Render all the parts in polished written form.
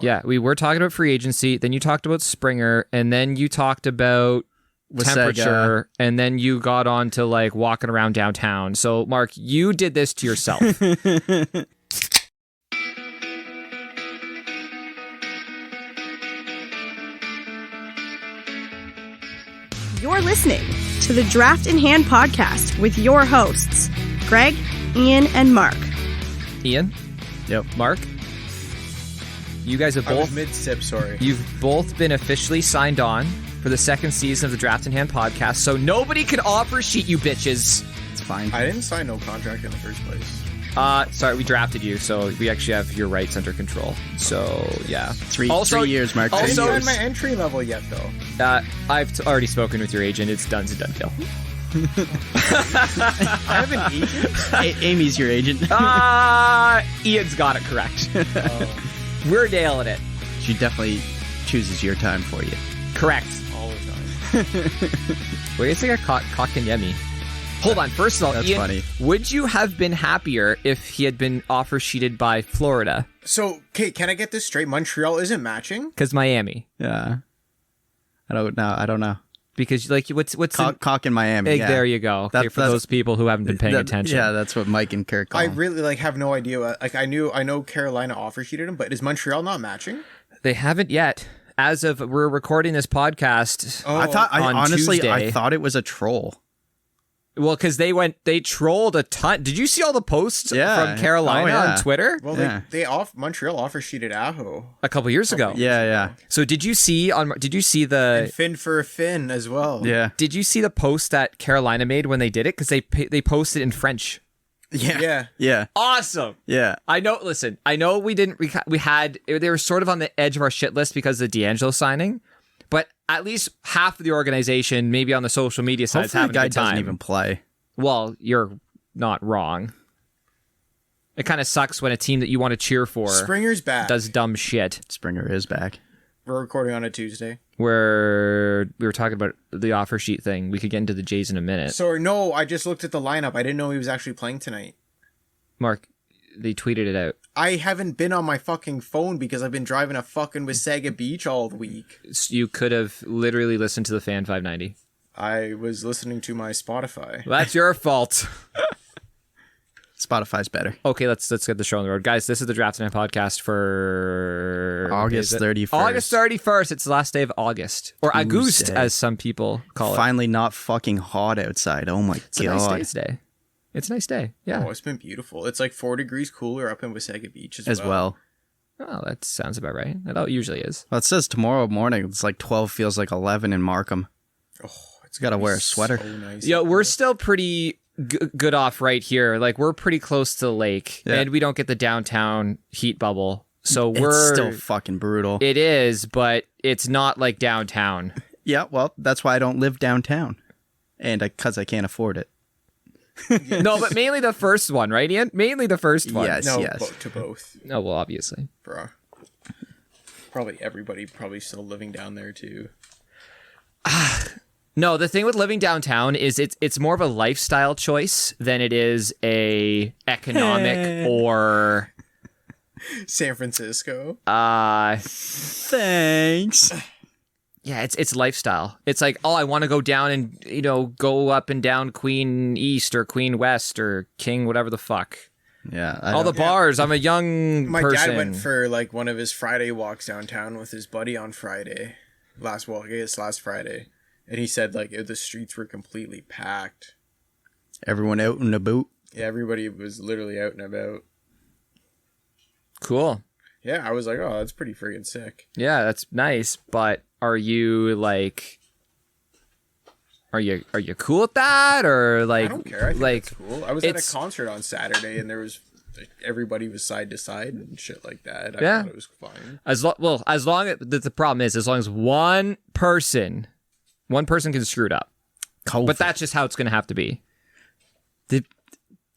Yeah, we were talking about free agency. Then you talked about Springer, and then you talked about temperature, and then you got on to like walking around downtown. So, Mark, you did this to yourself. You're listening to the Draft in Hand podcast with your hosts, Greg, Ian, and Mark. Ian? Yep. Mark? You guys have both mid-sip, sorry. You've both been officially signed on for the second season of the Draft in Hand podcast, so nobody can offer sheet you bitches. It's fine. I didn't sign no contract in the first place. Sorry, we drafted you, so we actually have your rights under control. So, yeah. Three years, Mark. I didn't sign my entry level yet, though. I've already spoken with your agent. It's done. It's a done deal. I have an agent? Amy's your agent. Ian's got it correct. We're nailing it. She definitely chooses your time for you. Correct. All the time. What do you think of Kotkaniemi? Hold on. First of all, That's Ian, funny. Would you have been happier if he had been offer sheeted by Florida? So, okay, can I get this straight? Montreal isn't matching? Because Miami. Yeah. I don't know. Because like what's Cock in Miami. Yeah. There you go. Okay, for those people who haven't been paying attention. Yeah, that's what Mike and Kirk call I him. really have no idea. Like I know Carolina offer sheeted him, but is Montreal not matching? They haven't yet. As of we're recording this podcast. I thought it was a troll. Well, because they trolled a ton. Did you see all the posts from Carolina on Twitter? Well, Montreal offer sheeted Aho a couple years ago. Yeah. So did you see the and Finn for a Finn as well? Yeah. Did you see the post that Carolina made when they did it? Because they posted in French. Yeah. Awesome. Yeah. I know. Listen, I know they were sort of on the edge of our shit list because of the D'Angelo signing. But at least half of the organization, maybe on the social media side, is having a good time. Doesn't even play. Well, you're not wrong. It kind of sucks when a team that you want to cheer for Springer's back. does dumb shit. Springer is back. We're recording on a Tuesday. Where we were talking about the offer sheet thing. We could get into the Jays in a minute. Sorry, no, I just looked at the lineup. I didn't know he was actually playing tonight. Mark, they tweeted it out. I haven't been on my fucking phone because I've been driving to fucking Wasaga Beach all week. You could have literally listened to the Fan 590. I was listening to my Spotify. Well, that's your fault. Spotify's better. Okay, let's get the show on the road. Guys, this is the Draft Night podcast for August 31st. August 31st. It's the last day of August. Or August, as some people call it. Finally not fucking hot outside. Oh my God. It's a nice day. It's a nice day. Yeah. Oh, it's been beautiful. It's like 4 degrees cooler up in Wasaga Beach as well. Oh, that sounds about right. That usually is. Well, it says tomorrow morning it's like 12, feels like 11 in Markham. Oh, it's got to wear a sweater. So nice. Yo, we're still pretty good off right here. Like, we're pretty close to the lake, and we don't get the downtown heat bubble. So it's still fucking brutal. It is, but it's not like downtown. Yeah, well, that's why I don't live downtown. And because I can't afford it. No, but mainly the first one, right, Ian? Mainly the first one. Yes. To both. No, well, obviously. Bruh. Probably everybody still living down there, too. No, the thing with living downtown is it's more of a lifestyle choice than it is a economic or... San Francisco. Thanks. Yeah, it's lifestyle. It's like, oh, I want to go down and, go up and down Queen East or Queen West or King, whatever the fuck. Yeah. All the bars. I'm a young My person. dad went for like one of his Friday walks downtown with his buddy on Friday. Last Friday. And he said like the streets were completely packed. Everyone out and about. Yeah, everybody was literally out and about. Cool. Yeah, I was like, oh, that's pretty friggin' sick. Yeah, that's nice, but are you like... Are you cool with that, or like? I don't care. I think like, it's cool. I was at a concert on Saturday, and there was everybody was side to side and shit like that. I thought it was fine. As long as the problem is, as long as one person can screw it up. COVID. But that's just how it's going to have to be.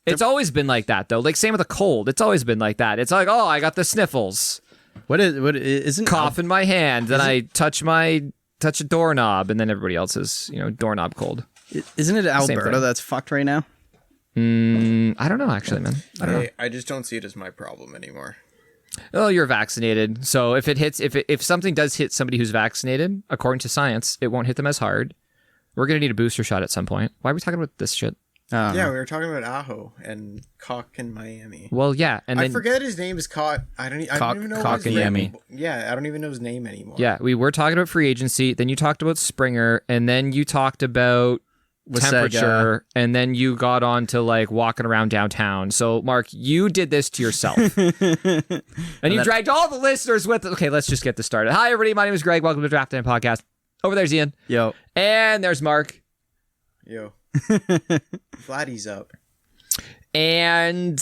It's always been like that, though. Like same with the cold. It's always been like that. It's like, oh, I got the sniffles. Isn't cough in my hand? Then I touch a doorknob, and then everybody else is, doorknob cold. Isn't it Alberta that's fucked right now? I don't know, actually, man. I don't know. I just don't see it as my problem anymore. Oh, you're vaccinated. So if it hits, if something does hit somebody who's vaccinated, according to science, it won't hit them as hard. We're going to need a booster shot at some point. Why are we talking about this shit? Yeah, we were talking about Aho and Cock in Miami. Well, yeah, and then I forget his name is Cock. I don't even know Cock his in name. Miami. Yeah, I don't even know his name anymore. Yeah, we were talking about free agency. Then you talked about Springer, and then you talked about temperature, and then you got on to like walking around downtown. So, Mark, you did this to yourself, and you dragged all the listeners with. Okay, let's just get this started. Hi, everybody. My name is Greg. Welcome to the Draft and Podcast. Over there's Ian. Yo. And there's Mark. Yo. Glad he's up. And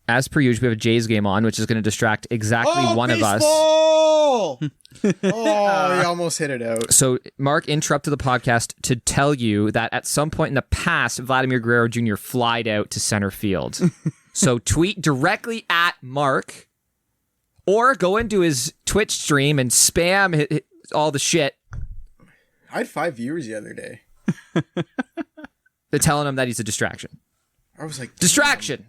as per usual, we have a Jays game on, which is going to distract exactly one baseball! of us. Oh, he almost hit it out. So Mark interrupted the podcast to tell you that at some point in the past, Vladimir Guerrero Jr. flied out to center field. So tweet directly at Mark or go into his Twitch stream and spam all the shit. I had 5 viewers the other day. They're telling him that he's a distraction. I was like, distraction.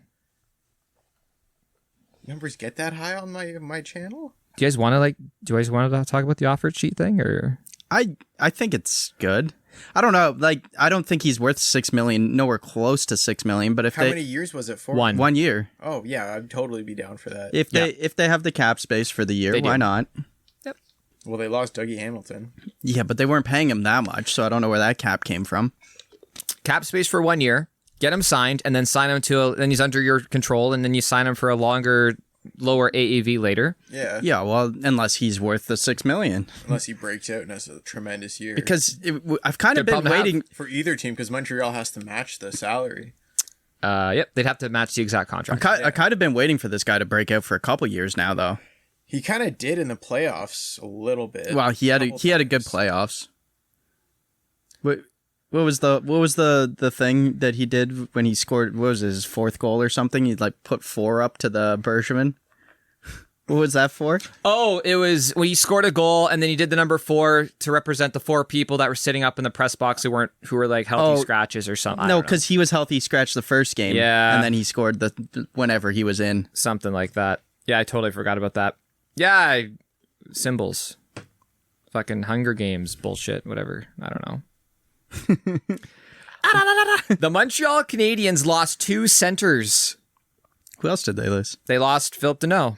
Numbers get that high on my channel? Do you guys want to talk about the offer sheet thing, or? I think it's good. I don't know. Like, I don't think he's worth $6 million. Nowhere close to $6 million. But if how many years was it for? 1 year. Oh yeah, I'd totally be down for that. If they have the cap space for the year, why not? Yep. Well, they lost Dougie Hamilton. Yeah, but they weren't paying him that much, so I don't know where that cap came from. Cap space for 1 year. Get him signed, and then sign him then he's under your control, and then you sign him for a longer, lower AAV later. Yeah. Yeah, well, unless he's worth the $6 million. Unless he breaks out and has a tremendous year. Because I've kind of been waiting for either team, because Montreal has to match the salary. Yep, they'd have to match the exact contract. I kind of been waiting for this guy to break out for a couple years now, though. He kind of did in the playoffs a little bit. Well, he had a good playoffs. What was the thing that he did when he scored? What was his fourth goal or something? He like put 4 up to the Bergevin. What was that for? Oh, it was when he scored a goal, and then he did the number 4 to represent the 4 people that were sitting up in the press box who were like healthy scratches or something. No, because he was healthy scratch the first game. Yeah, and then he scored whenever he was in. Something like that. Yeah, I totally forgot about that. Yeah, symbols, fucking Hunger Games bullshit, whatever. I don't know. The Montreal Canadiens lost 2 centers. Who else did they lose? They lost Philip Deneau.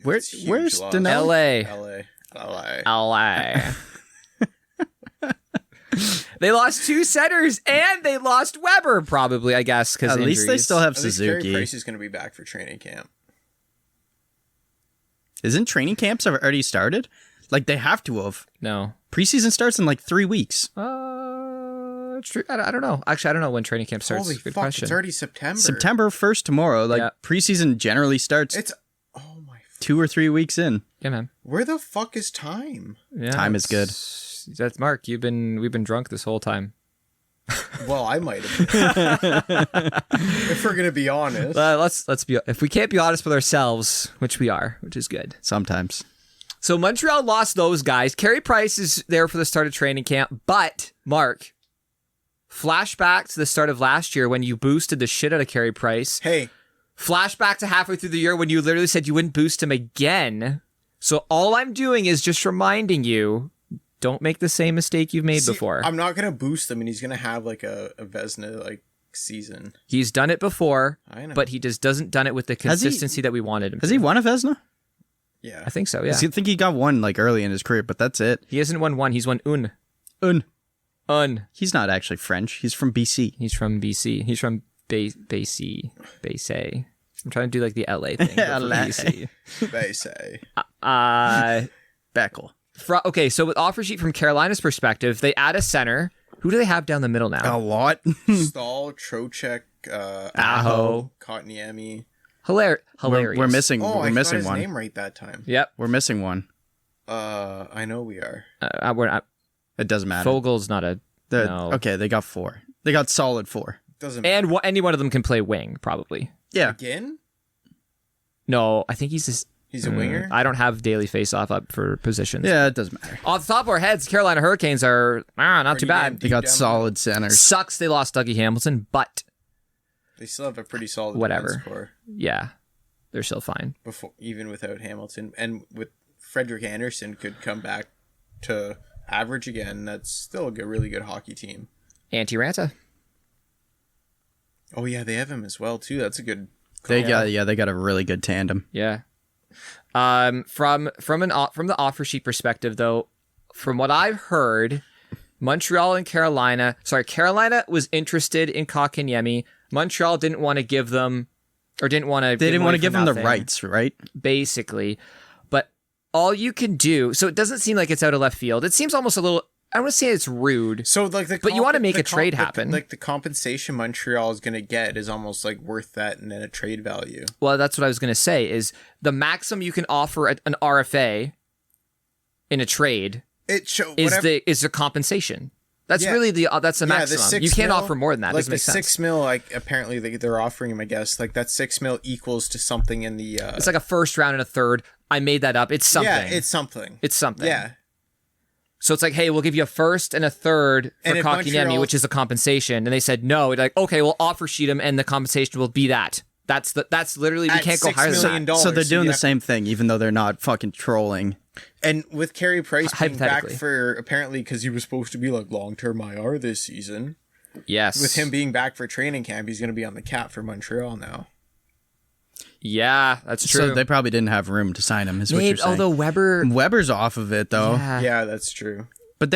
Where's Deneau? LA. They lost 2 centers, and they lost Weber, probably, I guess, because at least they still have At least Suzuki. Carey Price is going to be back for training camp. Isn't training camps already started? Like, they have to have. No. Preseason starts in like 3 weeks. It's true. I don't know. Actually, I don't know when training camp starts. Holy Good fuck, question. it's already September. September 1st tomorrow. Like, preseason generally starts Oh my... 2 or 3 weeks in. Yeah, man. Where the fuck is time? Yeah, Time is good. That's Mark. We've been drunk this whole time. Well, I might have been. If we're going to be honest. Let's be. If we can't be honest with ourselves, which we are, which is good. Sometimes. So Montreal lost those guys. Carey Price is there for the start of training camp, but Mark, flashback to the start of last year when you boosted the shit out of Carey Price. Hey. Flashback to halfway through the year when you literally said you wouldn't boost him again. So all I'm doing is just reminding you, don't make the same mistake you've made before. I'm not going to boost him, and he's going to have like a Vezina season. He's done it before, I know. but he just doesn't done it with the consistency that we wanted him to. Has he won a Vezina? I think so, yeah. I think he got one like early in his career, but that's it. He hasn't won one. He's won un. He's not actually French. He's from BC. He's from BC. He's from BC. I'm trying to do like the LA thing. LA. BC. Beckel. Okay, so with offer sheet from Carolina's perspective, they add a center. Who do they have down the middle now? A lot. Stahl, Trocheck, Aho, Kotkaniemi. Hilarious. We're missing. Oh, we're I missing got his one. name right that time. Yep. We're missing one. I know we are. It doesn't matter. Fogel's not a. No. Okay, they got 4. They got solid 4. Doesn't And any one of them can play wing, probably. Yeah. Again? No, I think he's a winger? I don't have daily face-off up for positions. Yeah, it doesn't matter. Off the top of our heads, Carolina Hurricanes are not too bad. They got solid centers. Sucks they lost Dougie Hamilton, but they still have a pretty solid whatever. defense core. Yeah. They're still fine. Even without Hamilton. And with Frederick Anderson could come back to average again. That's still a really good hockey team. Antti Ranta. Oh, yeah, they have him as well, too. That's a good call. They got a really good tandem. Yeah. From the offer sheet perspective, though, from what I've heard, Montreal and Carolina was interested in Kotkaniemi. Montreal didn't want to give them, or didn't want to. They didn't want to give them the rights, right? Basically, but all you can do, so it doesn't seem like it's out of left field. It seems almost a little. I don't want to say it's rude. So like but you want to make a trade happen. Like the compensation Montreal is going to get is almost like worth that and then a trade value. Well, that's what I was going to say. Is the maximum you can offer an RFA in a trade is the compensation. That's really that's the maximum. You can't offer more than that. Like doesn't make sense. $6 million, like apparently they're offering him. I guess like that $6 million equals to something in the. It's like a first round and a third. I made that up. It's something. Yeah, it's something. It's something. Yeah. So it's like, hey, we'll give you a first and a third for Kotkaniemi, which is a compensation. And they said no. It's like, okay, we'll offer sheet him, and the compensation will be that. That's literally, we can't go higher than that. So they're doing the same thing, even though they're not fucking trolling. And with Carey Price being back for, apparently, because he was supposed to be like long-term IR this season. Yes. With him being back for training camp, he's going to be on the cap for Montreal now. Yeah, that's true. So they probably didn't have room to sign him, is what you're saying. Although Weber's off of it, though. Yeah, that's true. But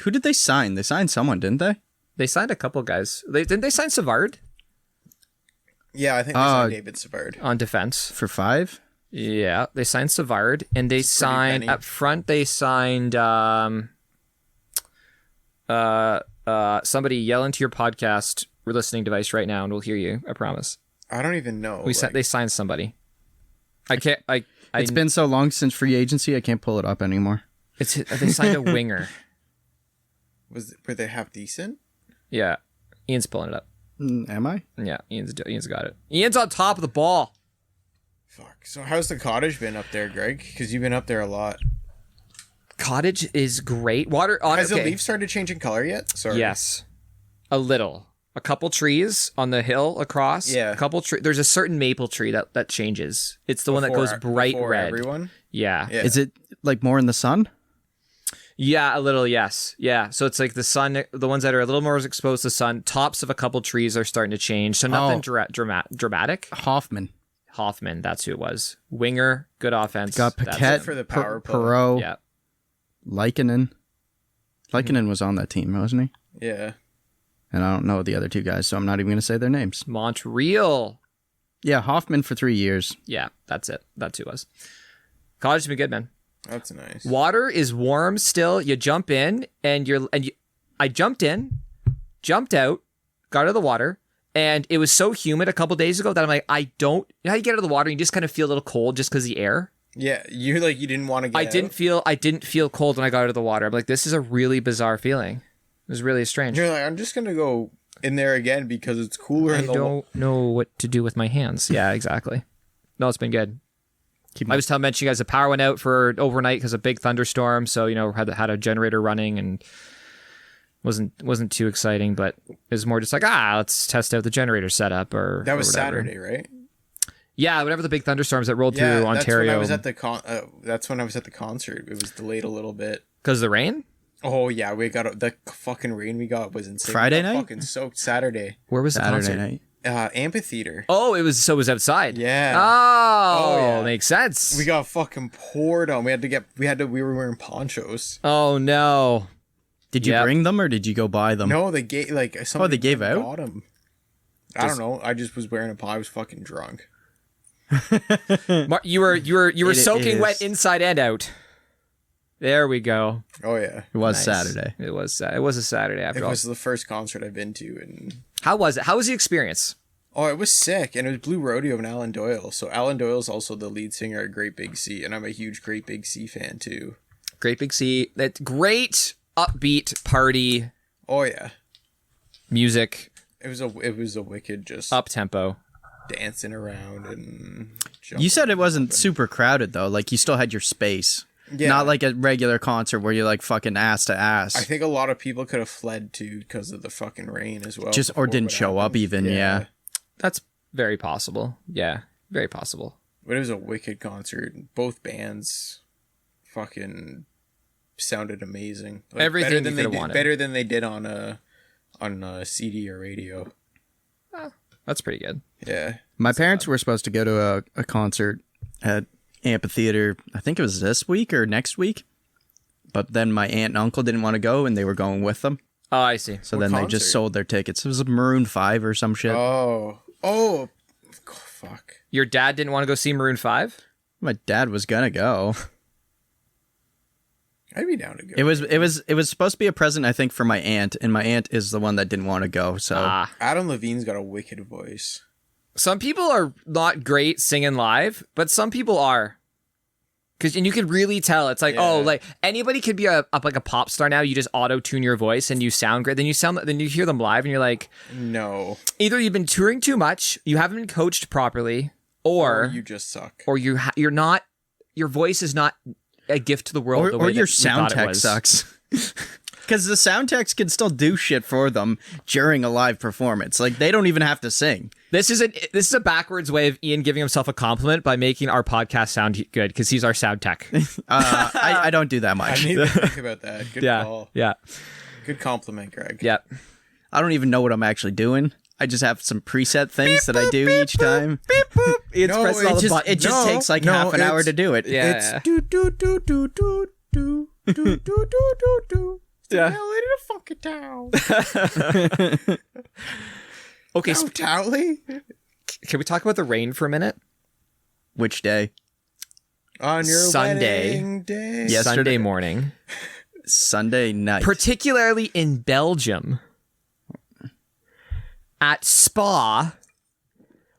who did they sign? They signed someone, didn't they? They signed a couple guys. Didn't they sign Savard? Yeah, I think they signed David Savard. On defense. For 5? Yeah, they signed Savard, and they signed, up front, they signed, somebody yell into your podcast listening device right now, and we'll hear you, I promise. I don't even know. They signed somebody. It's been so long since free agency, I can't pull it up anymore. They signed a winger. Were they half decent? Yeah, Ian's pulling it up. Am I? Yeah, Ian's got it. Ian's on top of the ball. Fuck. So how's the cottage been up there, Greg? Because you've been up there a lot. Cottage is great. Has the leaf started changing color yet? Sorry. Yes, a little. A couple trees on the hill across. Yeah. There's a certain maple tree that changes. It's the one that goes bright red. Everyone? Yeah. Is it like more in the sun? Yeah, a little, yes. Yeah. So it's like the sun, the ones that are a little more exposed to the sun, tops of a couple trees are starting to change. So nothing dramatic. Hoffman, that's who it was. Winger, good offense. Got Paquette for the power play. Perot. Yeah. Likkonen was on that team, wasn't he? Yeah. And I don't know the other two guys, so I'm not even going to say their names. Montreal. Yeah, Hoffman for 3 years. Yeah, that's it. That's who it was. College has been good, man. That's nice. Water is warm still. You jump in, I jumped in, jumped out, got out of the water, and it was so humid a couple days ago that I'm like, you know how you get out of the water and you just kind of feel a little cold just because of the air? Yeah, you didn't want to get out. I didn't feel cold when I got out of the water. I'm like, this is a really bizarre feeling. It was really strange. You're like, I'm just going to go in there again because it's cooler in the water. I don't know what to do with my hands. Yeah, exactly. No, it's been good. I was mentioning you guys the power went out for overnight because of a big thunderstorm. So, had a generator running and wasn't too exciting, but it was more just like, let's test out the generator setup That was Saturday, right? Yeah, whatever the big thunderstorms that rolled through Ontario. That's when I was at the concert. It was delayed a little bit. Because of the rain? Oh, yeah, the fucking rain we got was insane. Friday night? Fucking soaked Saturday. Where was the concert? Night? Amphitheater. Oh, it was outside. Yeah. Oh, yeah. Makes sense. We got fucking poured on. We were wearing ponchos. Oh no. Did you bring them or did you go buy them? No, they gave they gave out? Got them. I don't know. I just was wearing a I was fucking drunk. You were soaking wet inside and out. There we go. Oh yeah. It was Saturday. It was a Saturday after all. It was the first concert I've been to, and how was it? How was the experience? Oh, it was sick, and it was Blue Rodeo and Alan Doyle. So Alan Doyle's also the lead singer at Great Big Sea, and I'm a huge Great Big Sea fan too. Great Big Sea, that great upbeat party. Oh yeah. Music. It was a wicked just up tempo. Dancing around and you said it wasn't super crowded though, like you still had your space. Yeah. Not like a regular concert where you're like fucking ass to ass. I think a lot of people could have fled too because of the fucking rain as well. Or didn't show up even, yeah. That's very possible. Yeah. Very possible. But it was a wicked concert. Both bands fucking sounded amazing. Like, Everything you could have wanted. Better than they did on a CD or radio. Oh, that's pretty good. Yeah. My parents were supposed to go to a concert at Amphitheater, I think it was this week or next week. But then my aunt and uncle didn't want to go, and they were going with them. Oh, I see. So What then concert? they just sold their tickets. It was a Maroon 5 or some shit. Oh, fuck. Your dad didn't want to go see Maroon 5? My dad was gonna go. I'd be down to go. It was supposed to be a present, I think, for my aunt, and my aunt is the one that didn't want to go. So Adam Levine's got a wicked voice. Some people are not great singing live, but some people are. And you can really tell. It's like, oh, like anybody could be like a pop star now. You just auto-tune your voice and you sound great. Then you hear them live and you're like, no. Either you've been touring too much, you haven't been coached properly, or you just suck. Or you're not, your voice is not a gift to the world. or your sound tech sucks. Because the sound techs can still do shit for them during a live performance. Like, they don't even have to sing. This is a backwards way of Ian giving himself a compliment by making our podcast sound good, because he's our sound tech. I don't do that much. I need to think about that. Good call. Yeah. Good compliment, Greg. Yeah. I don't even know what I'm actually doing. I just have some preset things that I do each time. Beep, boop. Ian's pressing all the buttons. It just takes like half an hour to do it. Yeah. It's do do do do do do do do do do do. Yeah. Now in a funky town. Okay, Oh, Towley? can we talk about the rain for a minute? Which day? On your Sunday. wedding day. Yes. Sunday morning. Sunday night. Particularly in Belgium. At Spa.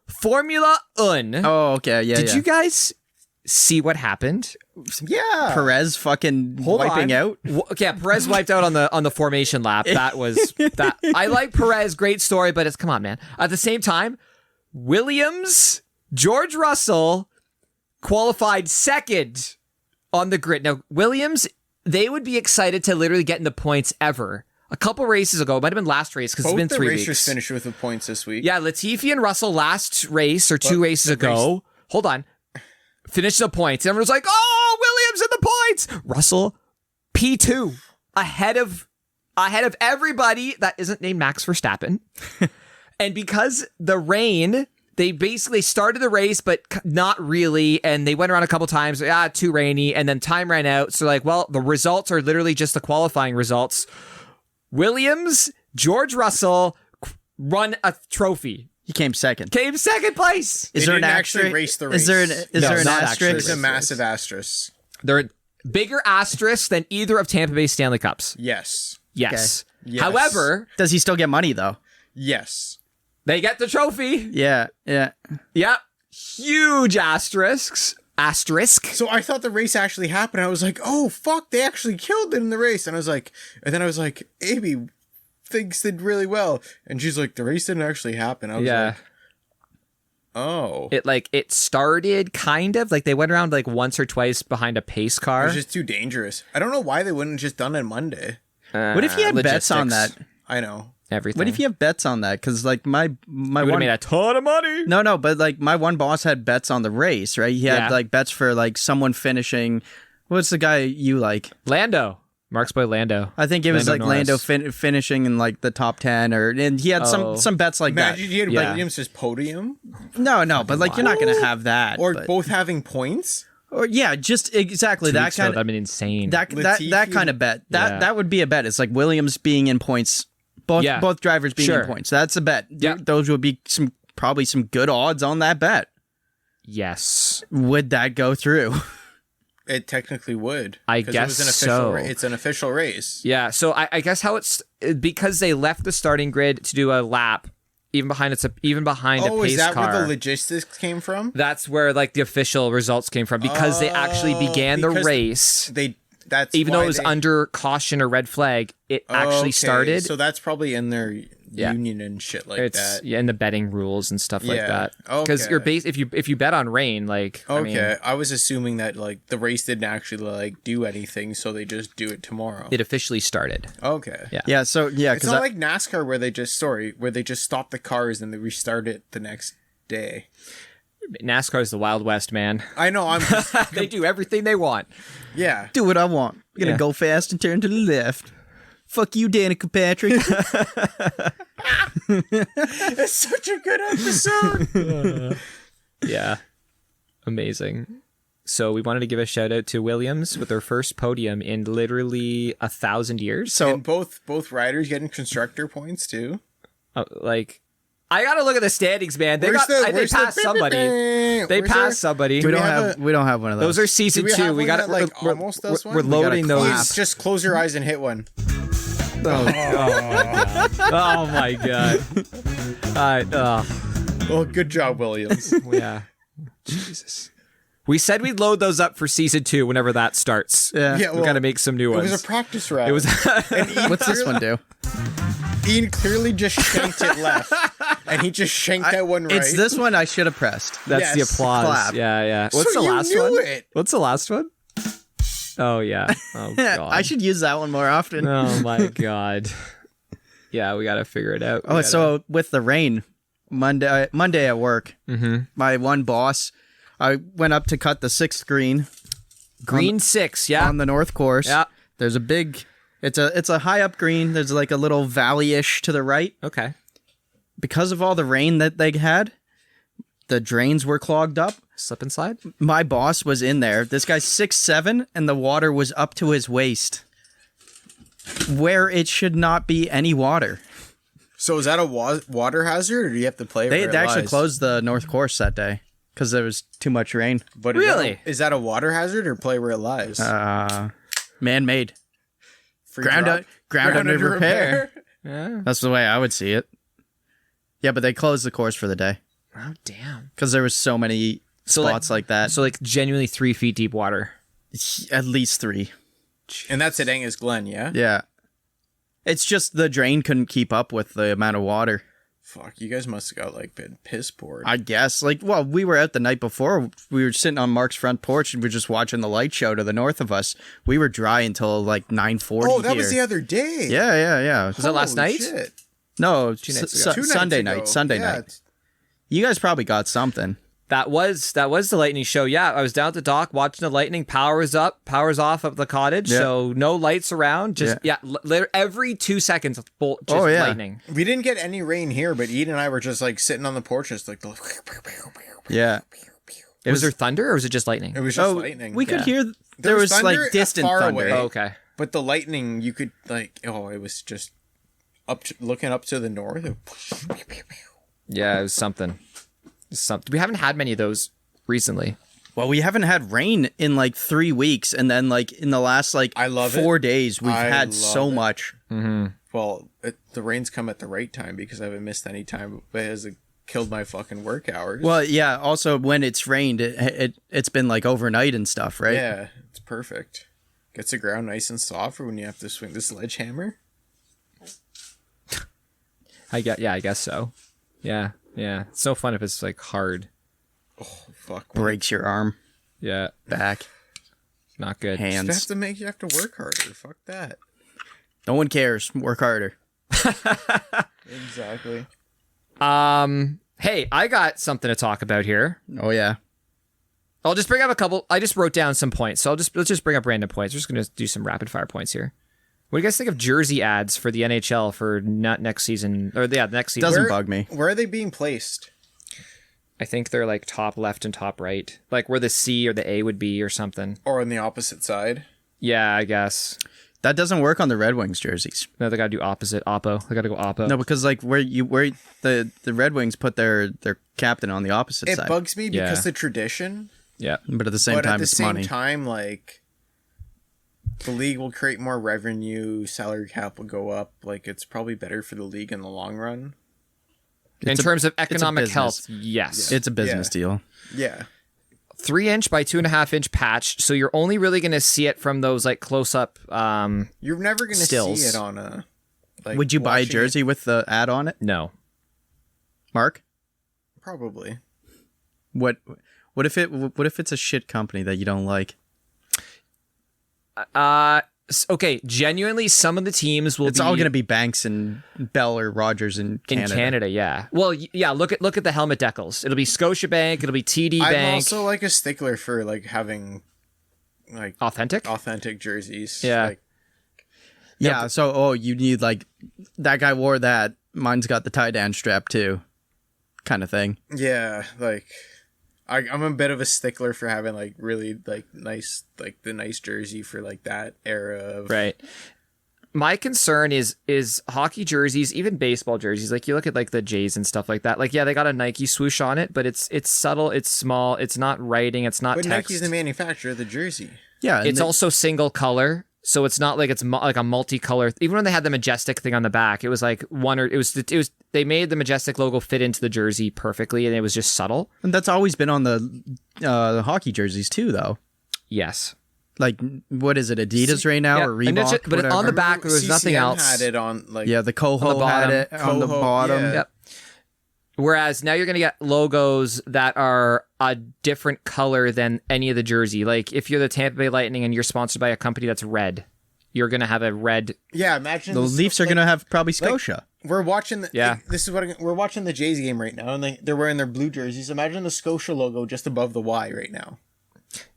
Formula 1. Oh, okay. Yeah. Did you guys see what happened? Yeah. Perez fucking wiping out? Okay, Perez wiped out on the formation lap. That was that. I like Perez, great story, but it's come on, man. At the same time, Williams, George Russell qualified second on the grid. Now, Williams, they would be excited to literally get in the points ever. A couple races ago, it might have been last race because it's been 3 weeks. Both the racers finished with the points this week. Yeah, Latifi and Russell last race or 2 races ago. Hold on. Finished the points. Everyone's like, oh, Williams in the points. Russell, P2, ahead of everybody that isn't named Max Verstappen. And because the rain, they basically started the race, but not really. And they went around a couple times. Too rainy. And then time ran out. So like, well, the results are literally just the qualifying results. Williams, George Russell run a trophy. He came second. Came second place. Is there an actually asterisk? race the race? Is there an not asterisk? There's a massive asterisk. They're a bigger asterisk than either of Tampa Bay's Stanley Cups. Yes. Yes. Okay. Yes. However, Does he still get money though? Yes. they get the trophy. Yeah. Yep. Huge asterisks. Asterisk. So I thought the race actually happened. I was like, oh, fuck, they actually killed it in the race. And then I was like, Amy, things did really well. And she's like, the race didn't actually happen. I was like, oh. It started kind of like they went around like once or twice behind a pace It car. was just too dangerous. I don't know why they wouldn't have just done it Monday. What if you had bets on that? I know. Everything. What if you have bets on that? Because like my would have one made a ton of money? no, but like my one boss had bets on the race, right? He had Yeah. like bets for like someone finishing. What's the guy you like? Lando. Mark's boy Lando. I think it was Lando like Norris. Lando finishing in like the top 10, and he had some bets like Imagine you had Yeah. Williams as podium that. No, but like you're not gonna have that. or but- both having points. or yeah, just exactly 2 that weeks ago, kind that'd of been insane. that Latifi- kind of bet. Yeah. That would be a bet. It's like Williams being in points, both drivers being Sure. in points. That's a bet. Yeah. Those would be probably some good odds on that bet. Yes. Would that go through? It technically would. I 'Cause guess it was an official so. It's an official race. Yeah, so I guess how it's because they left the starting grid to do a lap, even behind a Oh, pace is that car. where the logistics came from? That's where like the official results came from because they actually began the because race. That's Even though why it was they- under caution or red flag, it actually Okay, started. So that's probably in their Yeah. union and shit like It's that. in the betting rules and stuff like Yeah, that. Because okay. you're if you bet on rain, like Okay, I was assuming that like the race didn't actually like do anything, so they just do it tomorrow. it officially started. Okay. Yeah. Yeah. So yeah, It's because not like NASCAR where they just stop the cars and they restart it the next day. NASCAR's the Wild West, man. I know. I'm. They do everything they want. Yeah. Do what I want. I'm gonna Yeah. go fast and turn to the left. Fuck you, Danica Patrick. It's such a good episode. Yeah. Amazing. So we wanted to give a shout out to Williams with their first podium in literally 1,000 years. So And both riders getting constructor points too. Like, I gotta look at the standings, man. They Where's they the- passed somebody. They Where's passed somebody. we don't have have we don't have one of Those those. are season Do we 2. have We one got that, like, we're, almost does one? we're We loading gotta those. clap. Please just close your eyes and hit one. Oh my god. Well, good job, Williams. Yeah. Jesus. We said we'd load those up for season 2 whenever that starts. Yeah. Yeah, We well, gotta make some new it ones. was a practice round. It was What's this one do? Ian clearly just shanked it left, and he just shanked that one right. It's this one I should have pressed. That's the Yes. applause. Clap. Yeah. What's So the you last knew one? it. What's the last one? Oh yeah. Oh god. I should use that one more often. Oh my god. Yeah, we gotta figure it out. Oh, so with the rain, Monday at work, my one boss, I went up to cut the 6th green green 6, yeah. on the north course. Yeah. There's a big, it's a high up green. There's like a little valley-ish to the right. Okay. Because of all the rain that they had, the drains were clogged up. Slip and slide? My boss was in there. This guy's 6'7", and the water was up to his waist, where it should not be any water. So is that a water hazard, or do you have to play? They where it actually lies? closed the north course that day because there was too much rain. But Really? is that a water hazard or play where it lies? Man-made. Free Ground, drop? ground under repair. Yeah. That's the way I would see it. Yeah, but they closed the course for the day Oh damn. because there was so many spots like that. So like genuinely 3 feet deep water. At least 3. And that's at Angus Glen, yeah? Yeah. It's just the drain couldn't keep up with the amount of water. Fuck, you guys must have got like been piss poured. I guess. Well, we were out the night before. We were sitting on Mark's front porch and we were just watching the light show to the north of us. We were dry until like 9:40. Oh, that here. was the other day. Yeah. Was that last night? Shit. No, nights ago. 2 nights Sunday ago. night. Sunday Yeah, night. You guys probably got something. That was the lightning show. Yeah, I was down at the dock watching the lightning. Powers up, powers off of the cottage. Yeah. So no lights around. Just every 2 seconds, just lightning. We didn't get any rain here, but Eden and I were just like sitting on the porch, just like Yeah. Was there thunder or was it just lightning? It was just lightning. We could Yeah. hear there was thunder like distant far thunder. away. Oh, okay. But the lightning, you could like, it was just looking up to the north. Yeah, it was something. We haven't had many of those recently. Well, we haven't had rain in like 3 weeks, and then like in the last like I love 4 it. days, we've I had love so it. much. Well, the rains come at the right time because I haven't missed any time. But it has killed my fucking work hours. Well, yeah. Also, when it's rained, it's been like overnight and stuff, right? Yeah, it's perfect. Gets the ground nice and soft for when you have to swing the sledgehammer. I guess so. Yeah. It's so fun if it's like hard. Fuck. Breaks your arm, Yeah, back, not good. hands. You have to work harder. Fuck that. No one cares. Work harder. Exactly. Hey, I got something to talk about here. Oh yeah. I'll just bring up a couple. I just wrote down some points, so let's just bring up random points. We're just gonna do some rapid fire points here. What do you guys think of jersey ads for the NHL for not next season next season? Doesn't bug me. Where are they being placed? I think they're like top left and top right, like where the C or the A would be or something. Or on the opposite side? Yeah, I guess. That doesn't work on the Red Wings jerseys. No, they gotta do opposite. Oppo. They gotta go oppo. No, because like where the Red Wings put their captain on the opposite It side. bugs me because Yeah. the tradition, Yeah. But at the same but time, at the it's same money. time, like, the league will create more revenue, salary cap will go up. Like, it's probably better for the league in the long run. In terms of economic business. health, yes. It's a business deal. Yeah. 3-inch by 2.5-inch patch, so you're only really gonna see it from those like close-up. You're never going to Stills. see it on a... Like, Would you buy a watching jersey with the ad on it, No. Mark? it? Probably. What if it's a shit company that you don't like? Okay, genuinely, some of the teams will It's all going to be Banks and Bell or Rogers in Canada. in Canada, yeah. Well, yeah, look at the helmet decals. It'll be Scotiabank, it'll be TD Bank. I'm also like a stickler for like having like authentic jerseys. Yeah. Like, Yeah, so you need like that guy wore that. Mine's got the tie-down strap too, kind of thing. yeah, like I'm a bit of a stickler for having like really like nice, like the nice jersey for like that era of right. My concern is hockey jerseys, even baseball jerseys. Like you look at like the Jays and stuff like that. Like yeah, they got a Nike swoosh on it, but it's subtle, it's small, it's not writing, it's not But text. Nike's the manufacturer of the jersey. Yeah, It's also single color, so it's not like it's like a multicolor. Even when they had the Majestic thing on the back, it was like they made the Majestic logo fit into the jersey perfectly, and it was just subtle. and that's always been on the hockey jerseys too, though. Yes. Like, what is it, Adidas right now, Yeah, or and it's Reebok? just- but whatever? on the back, there was nothing CCM else. had it on like Yeah, the Coho On the had bottom. it on the Coho, bottom. yeah. Yep. Whereas now you're going to get logos that are a different color than any of the jersey. Like if you're the Tampa Bay Lightning and you're sponsored by a company that's red, you're going to have a red. Yeah, imagine The Leafs are going to have probably Scotia. We're watching. Yeah. This is we're watching the Jays game right now, and they're wearing their blue jerseys. Imagine the Scotia logo just above the Y right now.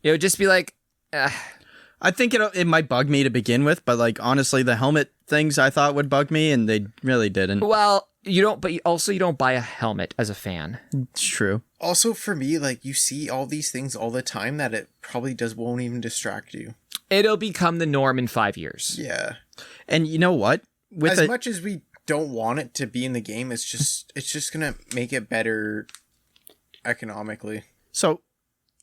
It would just be like, I think it might bug me to begin with, but like honestly, the helmet things I thought would bug me, and they really didn't. well, you don't. But you don't buy a helmet as a fan. It's true. Also, for me, like you see all these things all the time that it probably won't even distract you. It'll become the norm in 5 years. Yeah. And you know what? With As much as we don't want it to be in the game, it's just gonna make it better economically. so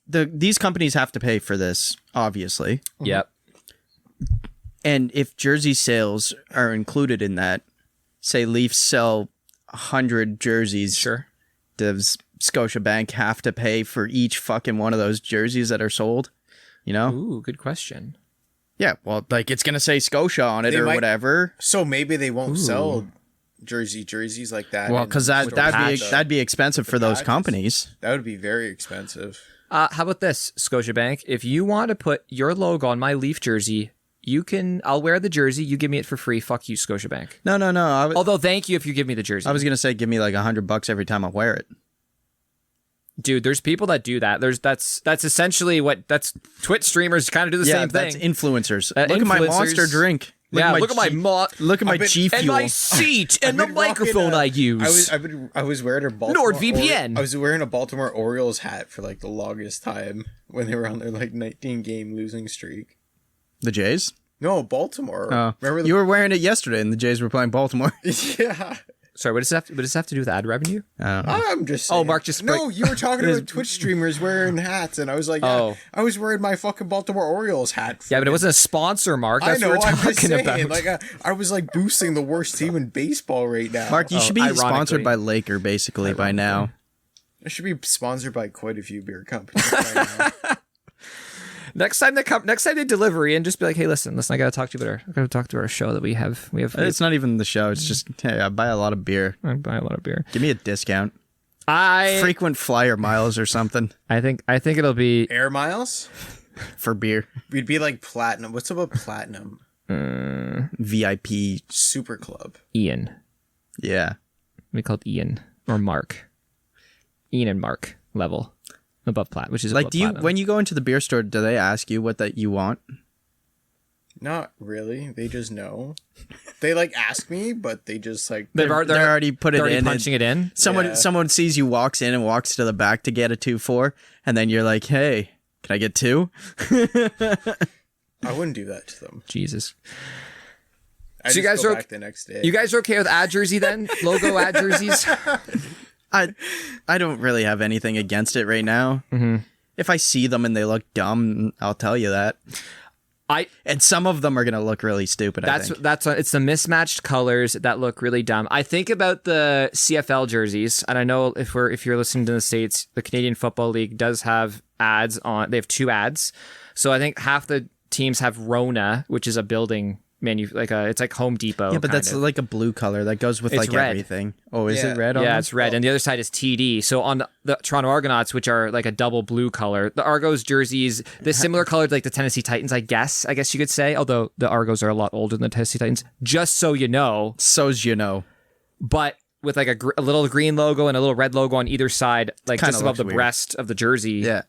these companies have to pay for this, obviously. Yep. And if jersey sales are included in that, say Leafs sell 100 jerseys, Sure. does Scotiabank have to pay for each fucking one of those jerseys that are sold? You know? Ooh, good question. Yeah, well, like it's going to say Scotia on it They or might- whatever. So maybe they won't sell jerseys like that. Well, in- because with the patch. that'd be expensive for those patches. companies. That would be very expensive. How about this, Scotiabank? If you want to put your logo on my Leaf jersey, I'll wear the jersey. You give me it for free. Fuck you, Scotiabank. No. Although, thank you if you give me the jersey. I was gonna say, give me like $100 every time I wear it. Dude, there's people that do that. That's essentially that's Twitch streamers kind of do the same that's thing. influencers. Uh, Look at my influencers- Monster drink. Look at my Look at my been- G Fuel. and my seat and the I've been rocking microphone I use. I was wearing a Baltimore NordVPN. I was wearing a Baltimore Orioles hat for like the longest time when they were on their like 19 game losing streak. The Jays. No, Baltimore. Oh, Remember you were wearing it yesterday, and the Jays were playing Baltimore. Yeah. Sorry, what does this have to do with ad revenue? I'm just saying. Oh, Mark just No, you were talking about Twitch streamers wearing hats, and I was like, yeah, Oh. I was wearing my fucking Baltimore Orioles hat. Yeah, but it wasn't a sponsor, Mark. I That's know. what we're I'm just talking saying. about. Like, I was like boosting the worst team in baseball right now. Mark, you should be ironically. sponsored by Laker basically by now. I should be sponsored by quite a few beer companies by now. Next time they deliver in, just be like, hey, listen, I gotta talk to you about our show that we have. It's not even the show. It's just, hey, I buy a lot of beer. I buy a lot of beer. Give me a discount. I Frequent flyer miles or something think it'll be Air miles? for beer. We'd be like platinum. What's about platinum? VIP. Super Club. Ian. Yeah. We call it Ian or Mark. Ian and Mark level above plat, which is Like, above platinum. when you go into the beer store, do they ask you what that you want? Not really. They just know. They like ask me, but they just like They're already put it already in. punching it in. Someone sees you, walks in and walks to the back to get a 2-4, and then you're like, hey, can I get 2? I wouldn't do that to them. Jesus. I So you just guys go are back the next day. You guys are okay with ad jersey then? Logo ad jerseys? I don't really have anything against it right now. Mm-hmm. If I see them and they look dumb, I'll tell you that. And some of them are going to look really stupid, I think. It's the mismatched colors that look really dumb. I think about the CFL jerseys, and I know if you're listening to the States, the Canadian Football League does have ads on. They have 2 ads. So I think half the teams have Rona, which is a building it's like Home Depot. Yeah, but that's like a blue color that goes with It's like red. everything. Oh, is it red? Yeah, it's red, and the other side is TD. So on the Toronto Argonauts, which are like a double blue color, the Argos jerseys, the similar colored like the Tennessee Titans, I guess you could say. Although the Argos are a lot older than the Tennessee Titans. Just so you know. So's you know. But with like a little green logo and a little red logo on either side, like just above the breast of the jersey. Yeah.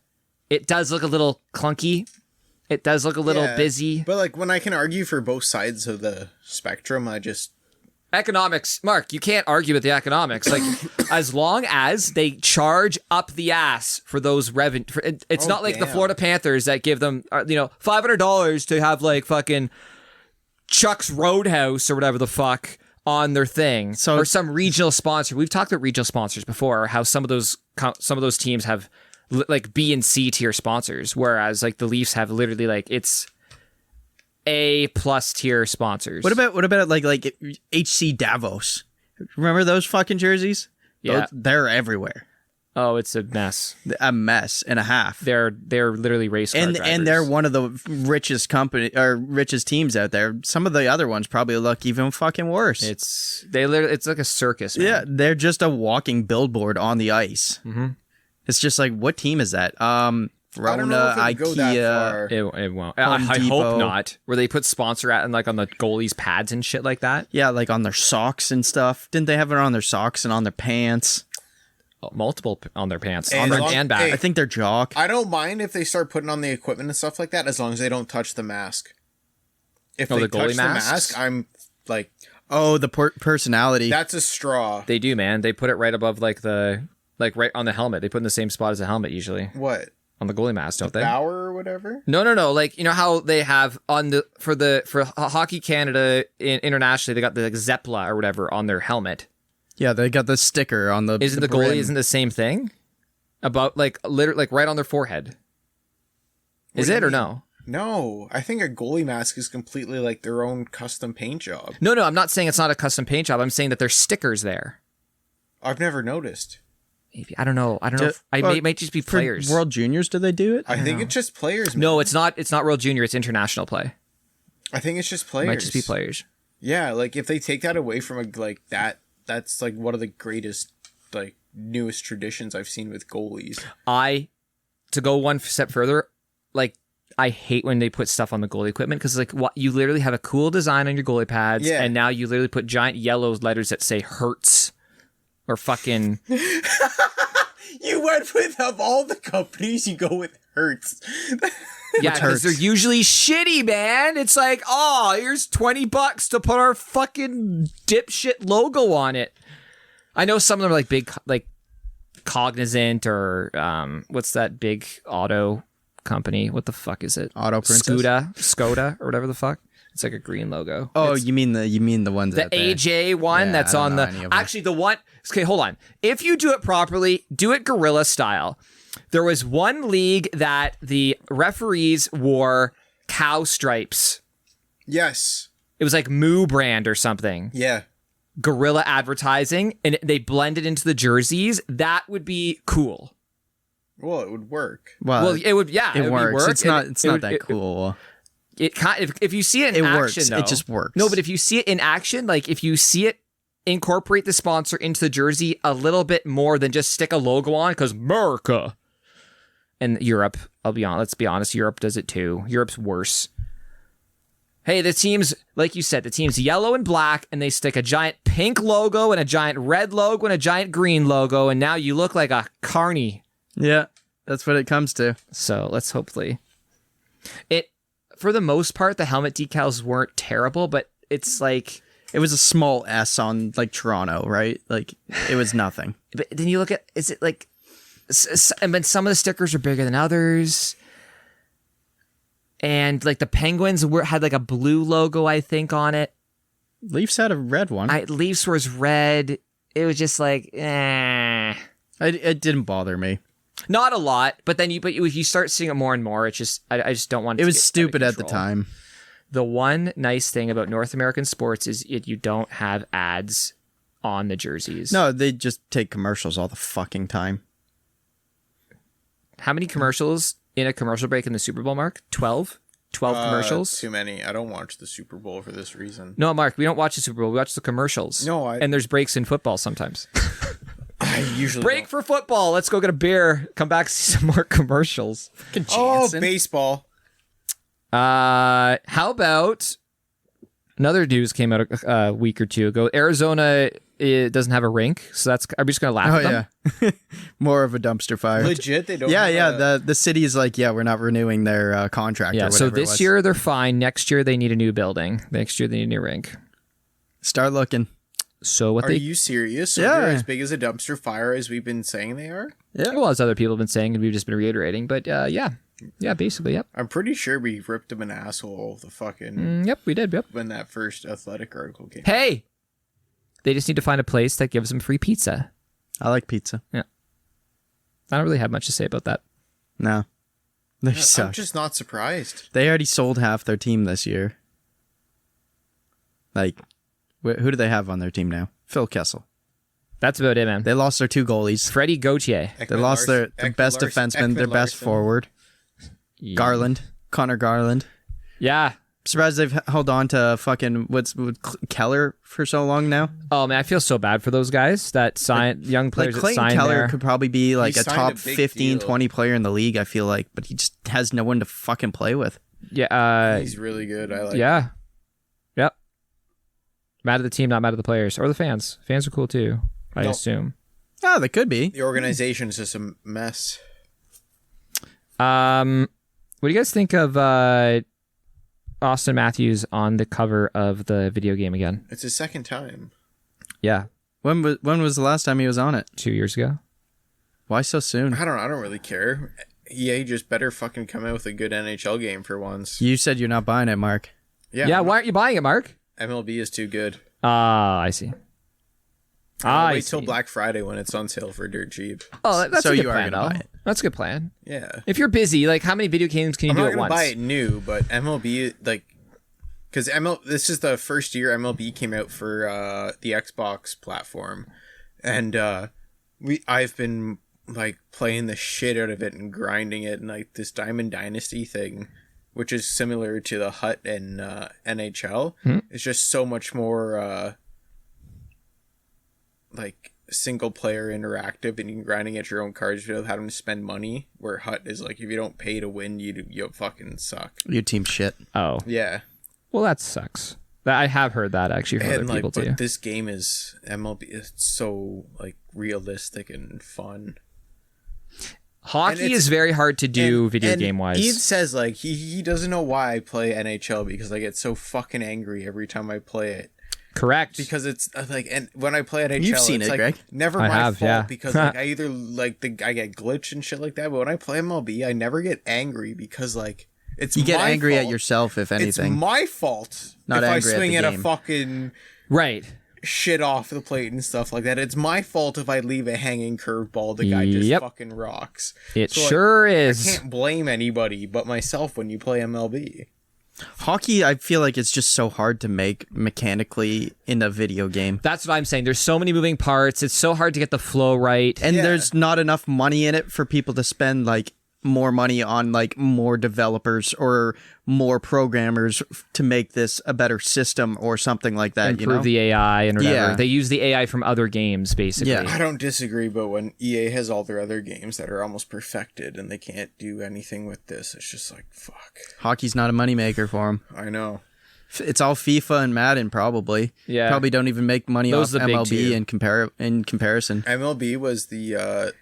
It does look a little clunky. It does look a little busy. But like when I can argue for both sides of the spectrum, I just... Economics, Mark, you can't argue with the economics. Like, as long as they charge up the ass for those revenue, it's not like the Florida Panthers that give them, $500 to have like fucking Chuck's Roadhouse or whatever the fuck on their thing, or some regional sponsor. We've talked about regional sponsors before, how some of those teams have like B and C tier sponsors, whereas like the Leafs have literally like it's A+ tier sponsors. What about like HC Davos? Remember those fucking jerseys? Yeah, they're everywhere. Oh, it's a mess. A mess and a half. They're literally race car drivers. And they're one of the richest teams out there. Some of the other ones probably look even fucking worse. It's like a circus, man. Yeah, they're just a walking billboard on the ice. Mm-hmm. It's just like, what team is that? Rona, IKEA. It won't. I hope not. Where they put sponsor at and like on the goalies' pads and shit like that. Yeah, like on their socks and stuff. Didn't they have it on their socks and on their pants? Multiple on their pants, Hey, on their and back. I think their jock. I don't mind if they start putting on the equipment and stuff like that, as long as they don't touch the mask. If they the goalie touch masks? the mask, I'm like, oh, the personality. that's a straw. They do, man. They put it right above like right on the helmet. They put it in the same spot as the helmet usually. What? On the goalie mask, don't they? Bauer or whatever? No. Like, you know how they have on for Hockey Canada internationally, they got the like Zeppela or whatever on their helmet. Yeah, they got the sticker on the. Isn't the goalie isn't the same thing? About like literally like right on their forehead. Is it or no? No, I think a goalie mask is completely like their own custom paint job. No, I'm not saying it's not a custom paint job. I'm saying that there's stickers there. I've never noticed. Maybe I don't know. It might just be players. World Juniors, do they do it? I think it's just players. Man. No, it's not. It's not World Junior. It's international play. I think it's just players. It might just be players. Yeah, like if they take that away from that's like one of the greatest, like newest traditions I've seen with goalies. To go one step further, like I hate when they put stuff on the goalie equipment because like you literally have a cool design on your goalie pads, and now you literally put giant yellow letters that say "Hurts" or fucking. You went with, of all the companies, you go with Hurts. Yeah, because they're usually shitty, man. It's like, here's $20 to put our fucking dipshit logo on it. I know some of them are like big, like Cognizant or what's that big auto company? What the fuck is it? Auto Princess? Skoda or whatever the fuck. It's like a green logo. Oh, you mean the ones the AJ one that's on the actually the one. Okay, hold on. If you do it properly, do it guerrilla style. There was one league that the referees wore cow stripes. Yes. It was like Moo brand or something. Yeah. Guerrilla advertising, and they blended into the jerseys. That would be cool. Well, it would work. Well, it would. Yeah, it works. Work. It's not that cool. It kind of, if you see it in action, works. Though, it just works. No, but if you see it in action, like if you see it incorporate the sponsor into the jersey a little bit more than just stick a logo on, because America and Europe, let's be honest, Europe does it too. Europe's worse. Hey, the team's, like you said, the team's yellow and black, and they stick a giant pink logo and a giant red logo and a giant green logo, and now you look like a carny. Yeah, that's what it comes to. So let's hopefully for the most part, the helmet decals weren't terrible, but it's like... It was a small S on, like, Toronto, right? Like, it was nothing. But then you look at... Is it, like... And then some of the stickers are bigger than others. And, like, the Penguins had, like, a blue logo, I think, on it. Leafs had a red one. Leafs was red. It was just like, It didn't bother me. Not a lot, but if you start seeing it more and more, it's just I just don't want it. It was stupid at the time. The one nice thing about North American sports is you don't have ads on the jerseys. No, they just take commercials all the fucking time. How many commercials in a commercial break in the Super Bowl, Mark? 12? 12 commercials. Too many. I don't watch the Super Bowl for this reason. No, Mark, we don't watch the Super Bowl. We watch the commercials. No, and there's breaks in football sometimes. I usually break don't. for football. Let's go get a beer. Come back, see some more commercials. Oh, baseball. How about another news came out a week or two ago? Arizona doesn't have a rink, so that's. Are we just gonna laugh at them? More of a dumpster fire. Legit, they don't. The city is like, we're not renewing their contract. Yeah. Or So whatever this year they're fine. Next year they need a new building. Next year they need a new rink. Start looking. So what Are you serious? So they're as big as a dumpster fire as we've been saying they are? Yeah. Well, as other people have been saying, and we've just been reiterating. But basically, yep. I'm pretty sure we ripped them an asshole the fucking. Yep, we did. Yep. When that first Athletic article came. Hey, they just need to find a place that gives them free pizza. I like pizza. Yeah. I don't really have much to say about that. No. They I'm suck. just not surprised. They already sold half their team this year. Like, who do they have on their team now? Phil Kessel. That's about it, man. They lost their 2 goalies. Freddie Gauthier. They lost their best defenseman, their best forward. Yeah. Garland. Connor Garland. Yeah. Surprised they've held on to fucking Keller for so long now. Oh, man, I feel so bad for those guys that young players Like that Clayton signed Keller there. could probably be like He a signed top a big 15, deal. 20 player in the league, I feel like, but he just has no one to fucking play with. Yeah. He's really good. I like. Yeah. Yep. Mad at the team, not mad at the players or the fans. Fans are cool too, I assume. Oh, they could be. The organization is just a mess. What do you guys think of Austin Matthews on the cover of the video game again? It's his second time. Yeah, When was the last time he was on it? 2 years ago. Why so soon? I don't really care. EA just better fucking come out with a good NHL game for once. You said you're not buying it, Mark. Yeah, why aren't you buying it, Mark? MLB is too good. I see. Wait till Black Friday when it's on sale for dirt cheap. Oh, that's So a good you are plan, gonna though. buy it. That's a good plan. Yeah. If you're busy, like how many video games can you I'm do not at gonna once? buy it new, but MLB because this is the first year MLB came out for the Xbox platform, and I've been like playing the shit out of it and grinding it, and like this Diamond Dynasty thing, which is similar to the Hut and NHL. It's just so much more like single player interactive, and you can grinding at your own cards without having to spend money, where Hut is like, if you don't pay to win, you fucking suck. Your team shit. Oh, Yeah. well, that sucks. I have heard that actually from other people too. But this game is MLB. It's so like realistic and fun. Hockey is very hard to do video game wise. He says like he doesn't know why I play NHL because I get so fucking angry every time I play it. Correct. Because it's like, and when I play NHL, You've seen it's it, like Greg. never I my have, fault yeah. because like I either like I get glitched and shit like that. But when I play MLB, I never get angry because like it's You get my angry fault. at yourself, if anything. It's my fault Not if I angry at swing the at a game. fucking right. shit off the plate and stuff like that. It's my fault if I leave a hanging curveball. The guy just Yep. fucking rocks. It So, like, sure is. I can't blame anybody but myself when you play MLB. Hockey, I feel like it's just so hard to make mechanically in a video game. That's what I'm saying. There's so many moving parts. It's so hard to get the flow right. And Yeah. there's not enough money in it for people to spend like more money on like more developers or more programmers to make this a better system or something like that. improve the AI and whatever. Yeah. They use the AI from other games, basically. Yeah. I don't disagree, but when EA has all their other games that are almost perfected and they can't do anything with this, it's just like, fuck. Hockey's not a moneymaker for them. I know. It's all FIFA and Madden probably. Yeah. Probably don't even make money Those off are the big MLB two. in comparison. MLB was the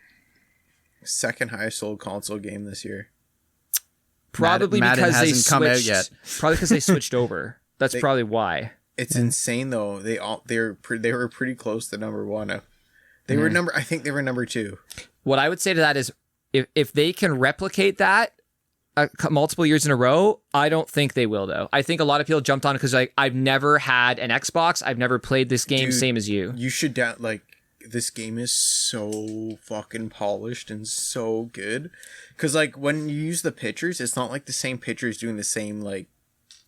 second highest sold console game this year. Probably Madden because they hasn't come out switched. yet. Probably because they switched over. That's probably why. It's insane though. They were pretty close to number one. They were I think they were number two. What I would say to that is, if they can replicate that multiple years in a row, I don't think they will though. I think a lot of people jumped on it because like I've never had an Xbox, I've never played this game, Dude, same as you. You should this game is so fucking polished and so good. Because, like, when you use the pitchers, it's not like the same pitchers doing the same, like,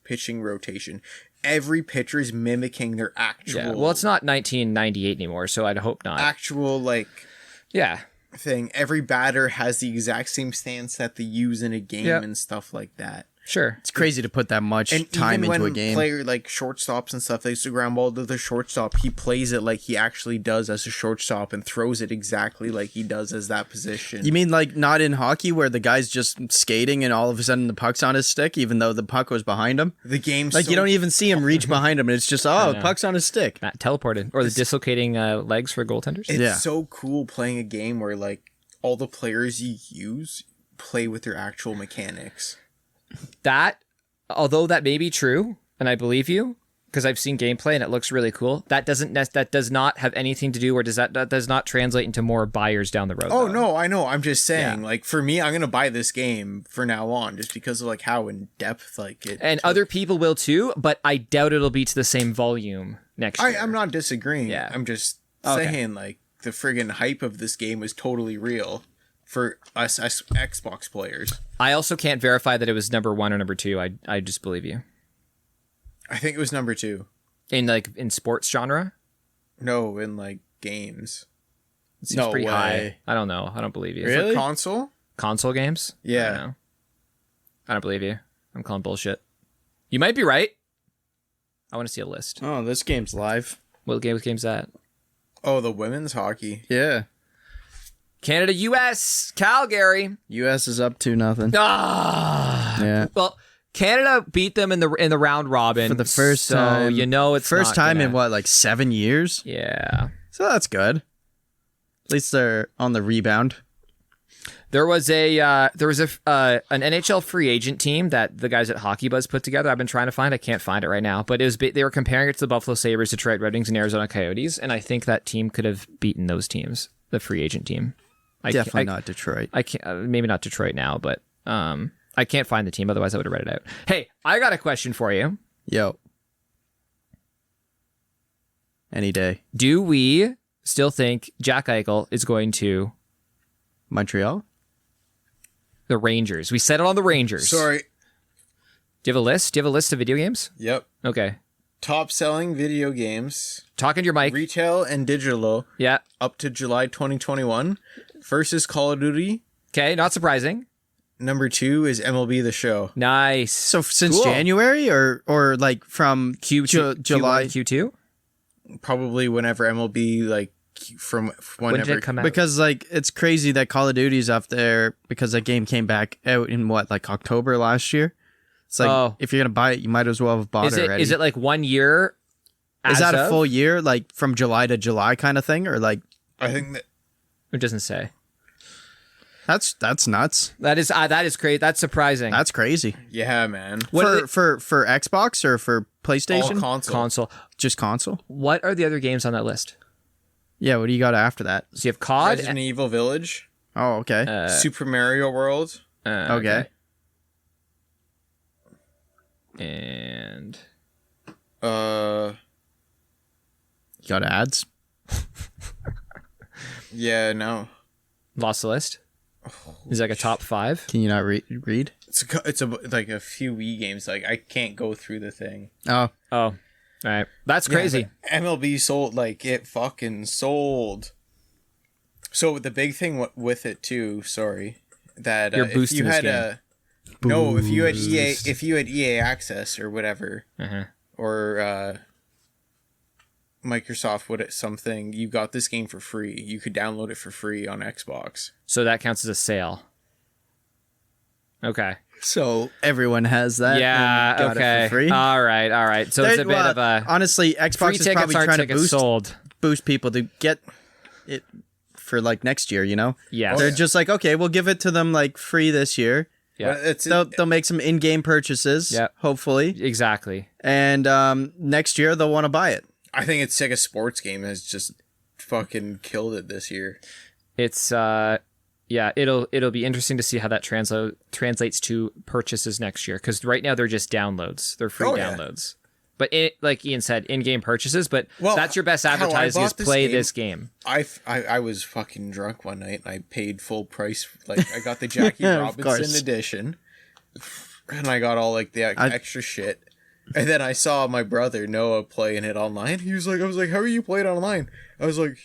pitching rotation. Every pitcher is mimicking their actual... Yeah. Well, it's not 1998 anymore, so I'd hope not. Actual, like... Yeah. Thing. Every batter has the exact same stance that they use in a game and stuff like that. Sure. It's crazy to put that much And time even into a when game. player like shortstops and stuff, they used to ground ball to the shortstop. He plays it like he actually does as a shortstop and throws it exactly like he does as that position. You mean like not in hockey where the guy's just skating and all of a sudden the puck's on his stick, even though the puck was behind him? The game's Like so you don't even see him reach behind him, and it's just the puck's on his stick. Matt teleported. Or the dislocating legs for goaltenders. It's so cool playing a game where like all the players you use play with their actual mechanics. That, although that may be true, and I believe you, because I've seen gameplay and it looks really cool, that does not have anything to do, or that does not translate into more buyers down the road. Oh, though. no, I know. I'm just saying, like, for me, I'm going to buy this game for now on just because of, like, how in depth, like, it... And other people will too, but I doubt it'll be to the same volume next year. I'm not disagreeing. Yeah. I'm just saying, like, the friggin' hype of this game is totally real for us Xbox players. I also can't verify that it was number 1 or number 2. I just believe you. I think it was number 2. In sports genre? No, in, like, games. It seems pretty high. I don't know. I don't believe you. Really? For console? Console games? Yeah. I don't believe you. I'm calling bullshit. You might be right. I want to see a list. Oh, this game's live. What game's that? Oh, the women's hockey. Yeah. Canada, U.S., Calgary. U.S. is up 2-0. Ah. Yeah. Well, Canada beat them in the round robin For the first time. You know it's first not time gonna... in what, like 7 years? Yeah. So that's good. At least they're on the rebound. There was an NHL free agent team that the guys at Hockey Buzz put together. I've been trying to find. I can't find it right now. But they were comparing it to the Buffalo Sabres, Detroit Red Wings, and Arizona Coyotes. And I think that team could have beaten those teams, the free agent team. Definitely not Detroit. I can't. Maybe not Detroit now, but I can't find the team. Otherwise, I would have read it out. Hey, I got a question for you. Yo. Any day. Do we still think Jack Eichel is going to Montreal? the Rangers? We settled on the Rangers. Sorry. Do you have a list? Do you have a list of video games? Yep. Okay. Top selling video games, Talking to your mic. retail and digital, Yeah. up to July 2021. First is Call of Duty. Okay. Not surprising. Number 2 is MLB The Show. Nice. So since Cool. January or like from Q2, July? Q1, Q2. Probably whenever MLB, like, from When whenever. did it come out? Because like it's crazy that Call of Duty's up there because that game came back out in what, like October last year. It's like if you're gonna buy it, you might as well have bought it already. Is it like 1 year? Is that a of? full year, like from July to July kind of thing, or like I think that It doesn't say. that's nuts. That is great. That's surprising. That's crazy. yeah, man. For Xbox or for PlayStation? All console. console. Just console. What are the other games on that list? Yeah. What do you got after that? So you have COD. Resident Evil Village, Oh, okay. Super Mario World, Okay. And You got ads. yeah, no. lost the list. Is it like a top 5? Can you not read? It's like a few Wii games. Like, I can't go through the thing. Oh, Oh, all right. That's crazy. Yeah, MLB sold, like, it fucking sold. So the big thing with it too, sorry, that You're if boosting you this had game. if you had EA access or whatever, or Microsoft would something, you got this game for free. You could download it for free on Xbox. So that counts as a sale. Okay. so everyone has that. Yeah. and got Okay. It for free. All right. So it's a bit of a honestly, free Xbox is tickets probably aren't trying to tickets sold. boost people to get it for like next year. You know, Yes. they're just like, okay, we'll give it to them like free this year. Yeah. But it's They'll make some in-game purchases. Yeah. Hopefully, Exactly. and next year they'll want to buy it. I think it's Sega Sports Game has just fucking killed it this year. It's it'll be interesting to see how that translates to purchases next year, because right now they're just downloads. They're free Oh, yeah. downloads. But like Ian said, in-game purchases. But Well, that's your best how I advertising is bought this play game- this game. I was fucking drunk one night and I paid full price. Like, I got the Jackie Of Robinson course. edition, and I got all like the extra shit. And then I saw my brother Noah playing it online. I was like, how are you playing online? He's like,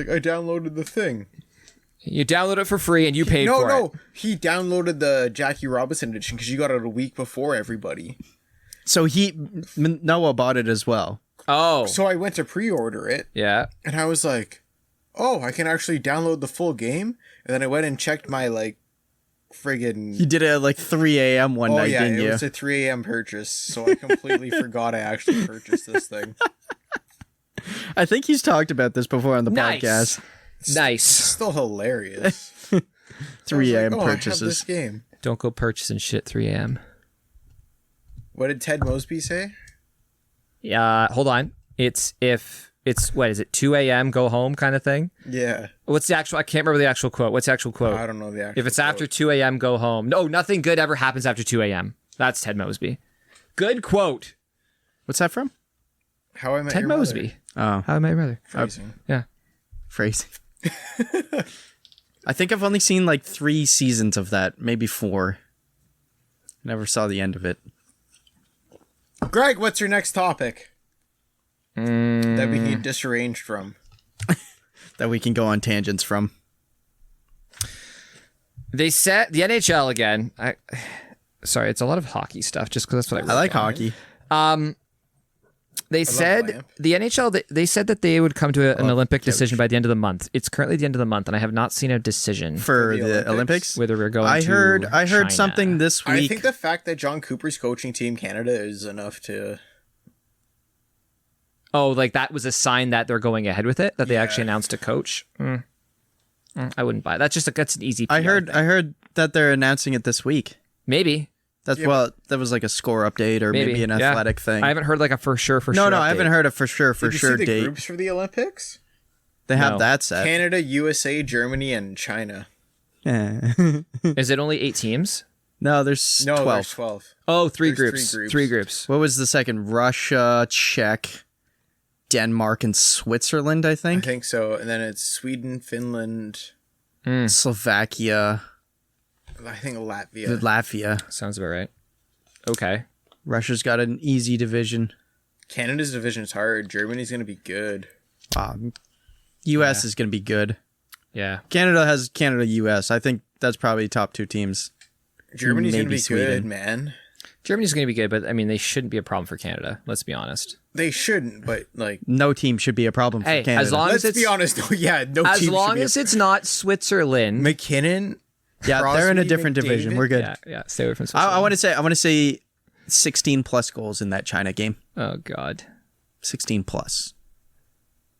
I downloaded the thing. You download it for free and you paid for it. No, he downloaded the Jackie Robinson edition because you got it a week before everybody. So Noah bought it as well. Oh. So I went to pre-order it. Yeah. And I was like, oh, I can actually download the full game? And then I went and checked my, like, friggin'... You did it at, like, 3 a.m. one night, didn't you? It was a 3 a.m. purchase, so I completely forgot I actually purchased this thing. I think he's talked about this before on the podcast. Nice. It's still hilarious. 3 a.m. like, purchases. I have this game. Don't go purchasing shit 3 a.m. What did Ted Mosby say? Yeah, hold on. What is it, 2 a.m., go home kind of thing? Yeah. What's the actual, I can't remember the actual quote. What's the actual quote? I don't know the actual If it's quote. after 2 a.m., go home. No, nothing good ever happens after 2 a.m. That's Ted Mosby. Good quote. What's that from? How I Met Ted Your Mosby. Oh. How I Met Your Mother. Phrasing. Yeah. Phrasing. I think I've only seen like 3 seasons of that, maybe 4. Never saw the end of it. Greg, what's your next topic? That we can get disarranged from. That we can go on tangents from. They set the NHL again. Sorry, it's a lot of hockey stuff just because that's what I I like hockey. They said the NHL. They said that they would come to an Olympic decision by the end of the month. It's currently the end of the month, and I have not seen a decision For the Olympics? whether we're going. I heard China. something this week. I think the fact that John Cooper's coaching Team Canada is enough to... Oh, like that was a sign that they're going ahead with it. That they actually announced a coach. I wouldn't buy it. That's an easy. PR I heard that they're announcing it this week. Maybe. That was like a score update or maybe an athletic thing. I haven't heard like a for sure. No, update. I haven't heard a for sure Did you see the date. groups for the Olympics? They have No. that set. Canada, USA, Germany, and China. Is it only 8 teams? No, there's 12. There's 12. Oh, There's 3 groups. groups. 3 groups. What was the second? Russia, Czech, Denmark, and Switzerland, I I think. think so. And then it's Sweden, Finland, Slovakia, I think Latvia. Latvia. Sounds about right. Okay. Russia's got an easy division. Canada's division is hard. Germany's going to be good. U.S. is going to be good. Yeah. Canada has Canada-U.S. I think that's probably top 2 teams. Germany's going to Maybe be Sweden. good, man. Germany's going to be good, but I mean, they shouldn't be a problem for Canada. Let's be honest. They shouldn't, but like... No team should be a problem for Hey, Canada. as long Let's as it's be honest. No, yeah, no as team long should be as it's not Switzerland. McKinnon. yeah, they're in a Crosby, different division. McDavid. We're good. Yeah. Stay away from Switzerland. I want to say 16 plus goals in that China game. Oh God. 16 plus.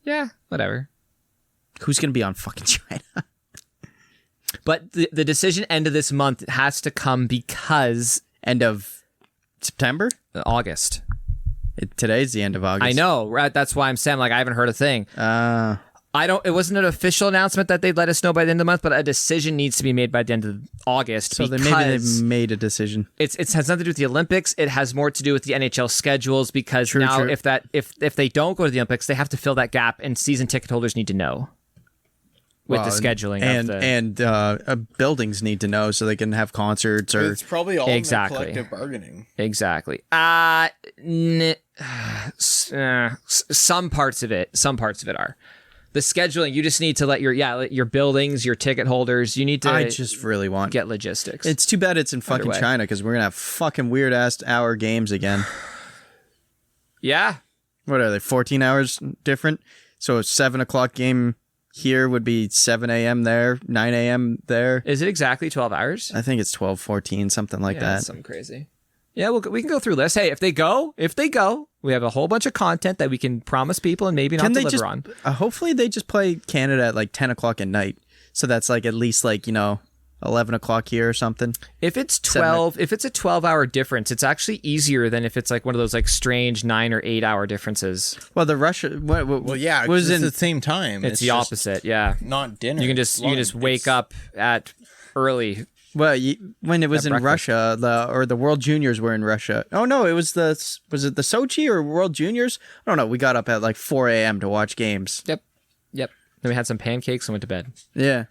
Yeah. Whatever. Who's going to be on fucking China? But the decision end of this month has to come because End of September? August. Today's the end of August. I know, right? That's why I'm saying like I haven't heard a thing. It wasn't an official announcement that they'd let us know by the end of the month, but a decision needs to be made by the end of August. So maybe they've made a decision. It has nothing to do with the Olympics. It has more to do with the NHL schedules because True. if they don't go to the Olympics, they have to fill that gap, and season ticket holders need to know with the scheduling and buildings need to know so they can have concerts or It's probably all Exactly. in the collective bargaining. Exactly. Some parts of it are. The scheduling, you just need to let your buildings, your ticket holders, you need to I just really want get logistics. It's too bad it's in fucking Underway. China because we're gonna have fucking weird ass hour games again. Yeah. What are they? 14 hours different. So a 7:00 game here would be 7 a.m. there, 9 a.m. there. Is it exactly 12 hours? I think it's 12:14, something like that. That's something crazy. Yeah, we can go through this. Hey, if they go, we have a whole bunch of content that we can promise people and maybe not deliver on. Hopefully they just play Canada at like 10 o'clock at night. So that's like at least like, 11 o'clock here or something. If it's 12, if it's a 12-hour difference, it's actually easier than if it's like one of those like strange 9 or 8 hour differences. Well, the Russia. Well, yeah, was it's in at the same time. It's the just opposite, yeah. Not dinner. You can just wake up at early. Well, when it was At in breakfast. Russia, the World Juniors were in Russia. Oh no, was it the Sochi or World Juniors? I don't know. We got up at like 4 a.m. to watch games. Yep. Then we had some pancakes and went to bed. Yeah.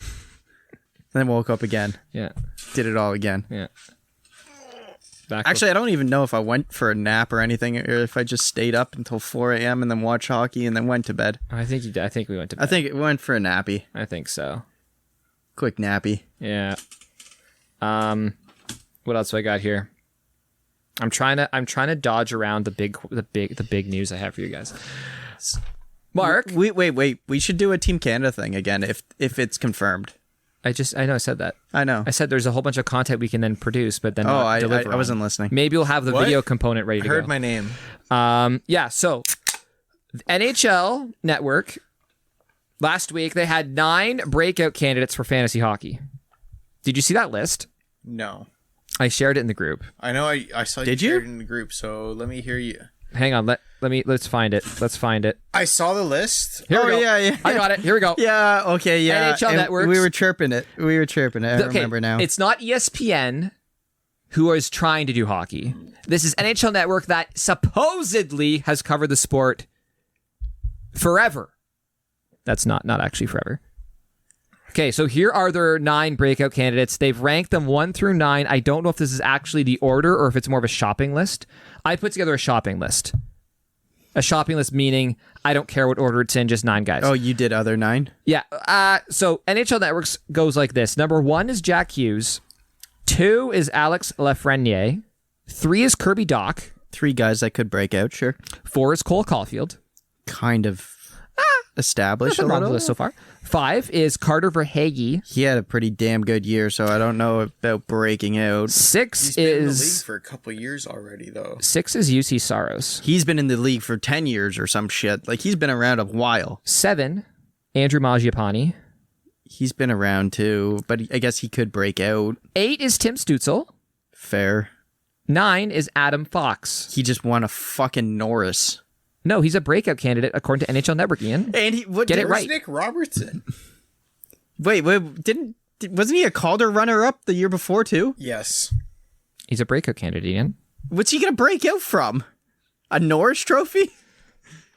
Then woke up again. Yeah. Did it all again. Yeah. Actually, I don't even know if I went for a nap or anything, or if I just stayed up until 4 a.m. and then watched hockey and then went to bed. I think we went to bed. I think it went for a nappy. I think so. Quick nappy. Yeah. What else do I got here? I'm trying to dodge around the big news I have for you guys. Mark, wait. We should do a Team Canada thing again if it's confirmed. I know I said that. I know. I said there's a whole bunch of content we can then produce, but then I wasn't listening. Maybe we'll have the video component ready to go. I heard my name. Yeah. So, NHL Network last week they had 9 breakout candidates for fantasy hockey. Did you see that list? No. I shared it in the group. I know. I saw you shared it in the group. So let me hear you. Hang on. Let's find it. Let's find it. I saw the list. Here we go. Yeah. I got it. Here we go. Yeah. Okay. Yeah. NHL Network. We were chirping it. I remember now. It's not ESPN who is trying to do hockey. This is NHL Network that supposedly has covered the sport forever. That's not actually forever. Okay, so here are their 9 breakout candidates. They've ranked them 1 through 9. I don't know if this is actually the order or if it's more of a shopping list. I put together a shopping list. A shopping list meaning I don't care what order it's in, just 9 guys. Oh, you did other 9? Yeah. So NHL Networks goes like this. Number 1 is Jack Hughes. 2 is Alex Lafreniere. 3 is Kirby Dach. 3 guys that could break out, sure. 4 is Cole Caulfield. Kind of established a Nothing wrong with little. this so far. 5 is Carter Verhaeghe. He had a pretty damn good year, so I don't know about breaking out. 6 He's been in the is league for a couple years already, though. 6 is UC Saros. He's been in the league for 10 years or some shit. Like, he's been around a while. 7, Andrew Mangiapane. He's been around too, but I guess he could break out. 8 is Tim Stützle. Fair. 9 is Adam Fox. He just won a fucking Norris. No, he's a breakout candidate according to NHL Network, Ian. And he Get it right. Nick Robertson. Wait, wasn't he a Calder runner-up the year before too? Yes. He's a breakout candidate, Ian. What's he gonna break out from? A Norris Trophy?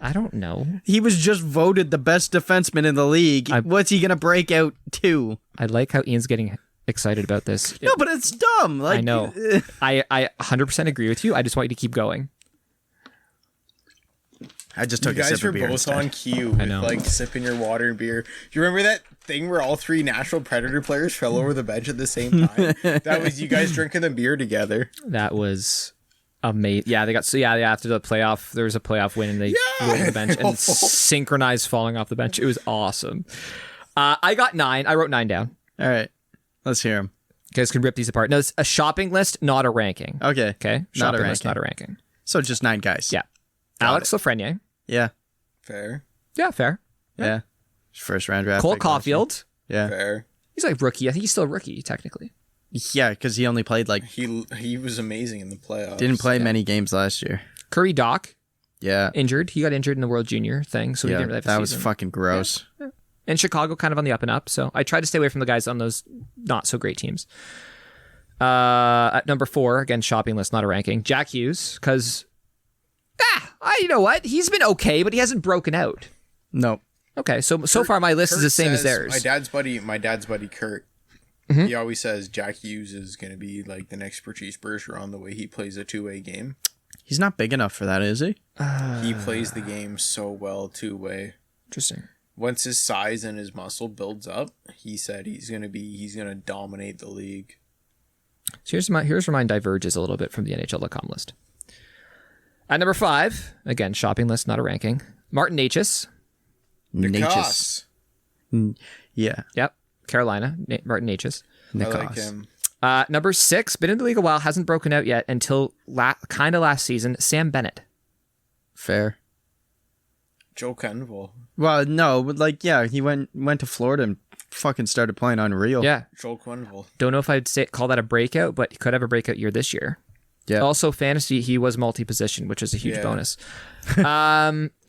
I don't know. He was just voted the best defenseman in the league. What's he gonna break out to? I like how Ian's getting excited about this. No, but it's dumb. Like, I know. I 100% agree with you. I just want you to keep going. I just You took a guys sip were of beer both instead. on cue with know. like sipping your water and beer. You remember that thing where all 3 Nashville Predator players fell over the bench at the same time? That was you guys drinking the beer together. That was amazing. Yeah, after the playoff, there was a playoff win and they flew over the bench and synchronized falling off the bench. It was awesome. I got 9. I wrote 9 down. All right, let's hear him. You guys can rip these apart. No, it's a shopping list, not a ranking. Okay. Okay? Not a Shopping list, ranking. not a ranking. So just 9 guys. Yeah. Alex Lafreniere. Yeah. Fair. Yeah, fair. Yeah. First round draft. Cole pick last year. Caulfield. Yeah. Fair. He's like rookie. I think he's still a rookie, technically. Yeah, because he only played like He was amazing in the playoffs. didn't play many games last year. Curry Dach, Yeah. injured. He got injured in the World Junior thing, so he Yeah, didn't really have a that was season. fucking gross. And Chicago kind of on the up and up, so I tried to stay away from the guys on those not so great teams. At number 4, again, shopping list, not a ranking. Jack Hughes, because you know what? He's been okay, but he hasn't broken out. No. Okay, so far my list is the same as theirs. My dad's buddy Kurt. He always says Jack Hughes is going to be like the next Patrice Bergeron the way he plays a 2-way game. He's not big enough for that, is he? He plays the game so well 2-way. Interesting. Once his size and his muscle builds up, he said he's going to dominate the league. So here's where mine diverges a little bit from the NHL.com list. At number 5, again, shopping list, not a ranking. Martin Necas. Necas. Yeah. Yep. Carolina. Martin Necas. I like Nikos. him. Number 6, been in the league a while, hasn't broken out yet until kind of last season. Sam Bennett. Fair. Joe Quenneville. Well, no, but like, yeah, he went to Florida and fucking started playing unreal. Yeah. Joe Quenneville. Don't know if I'd call that a breakout, but he could have a breakout year this year. Yeah. Also, fantasy, he was multi-position, which is a huge Yeah. bonus.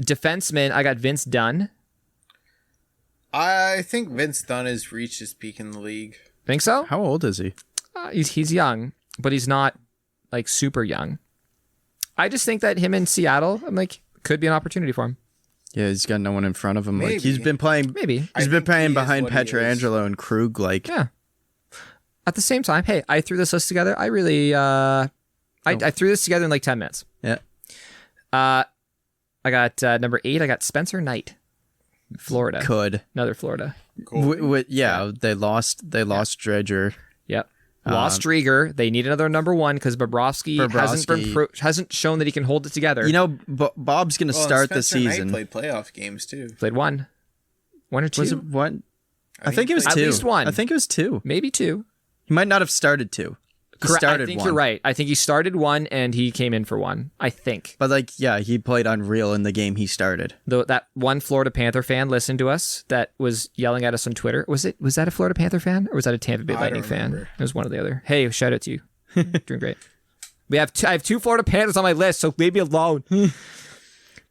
Defenseman, I got Vince Dunn. I think Vince Dunn has reached his peak in the league. Think so? How old is he? He's young, but he's not like super young. I just think that him in Seattle, I'm like, could be an opportunity for him. Yeah, he's got no one in front of him. Maybe. Like he's been playing. Maybe. He's been think playing he is behind what he is. Pietrangelo and Krug. Like, Yeah. At the same time, hey, I threw this list together. I really, I threw this together in like 10 minutes. yeah. I got number 8. I got Spencer Knight. Florida. Could. Another Florida. They lost Dredger. Yep. Lost Rieger. They need another number one because Bobrovsky hasn't shown that he can hold it together. Bob's going to start the season. Knight played playoff games too. Played one or two. Was it one? I think it was two. At least one. I think it was two. Maybe two. He might not have started two. Correct. I think you're right. I think he started one and he came in for one. I think. But he played unreal in the game he started. Though that one Florida Panther fan listened to us that was yelling at us on Twitter. Was that a Florida Panther fan or was that a Tampa Bay Lightning fan? It was one or the other. Hey, shout out to you. Doing great. I have two Florida Panthers on my list, so leave me alone.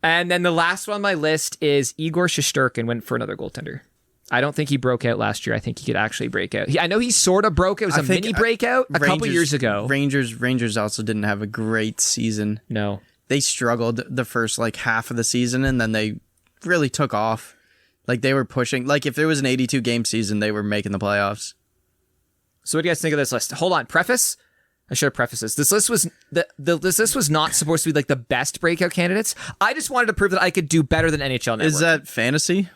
And then the last one on my list is Igor Shesterkin went for another goaltender. I don't think he broke out last year. I think he could actually break out. I know he sort of broke. It was a mini breakout a couple years ago. Rangers also didn't have a great season. No. They struggled the first half of the season, and then they really took off. They were pushing. If there was an 82-game season, they were making the playoffs. So what do you guys think of this list? Hold on. Preface? I should have prefaced this. This list was this list was not supposed to be the best breakout candidates. I just wanted to prove that I could do better than NHL Network. Is that fantasy?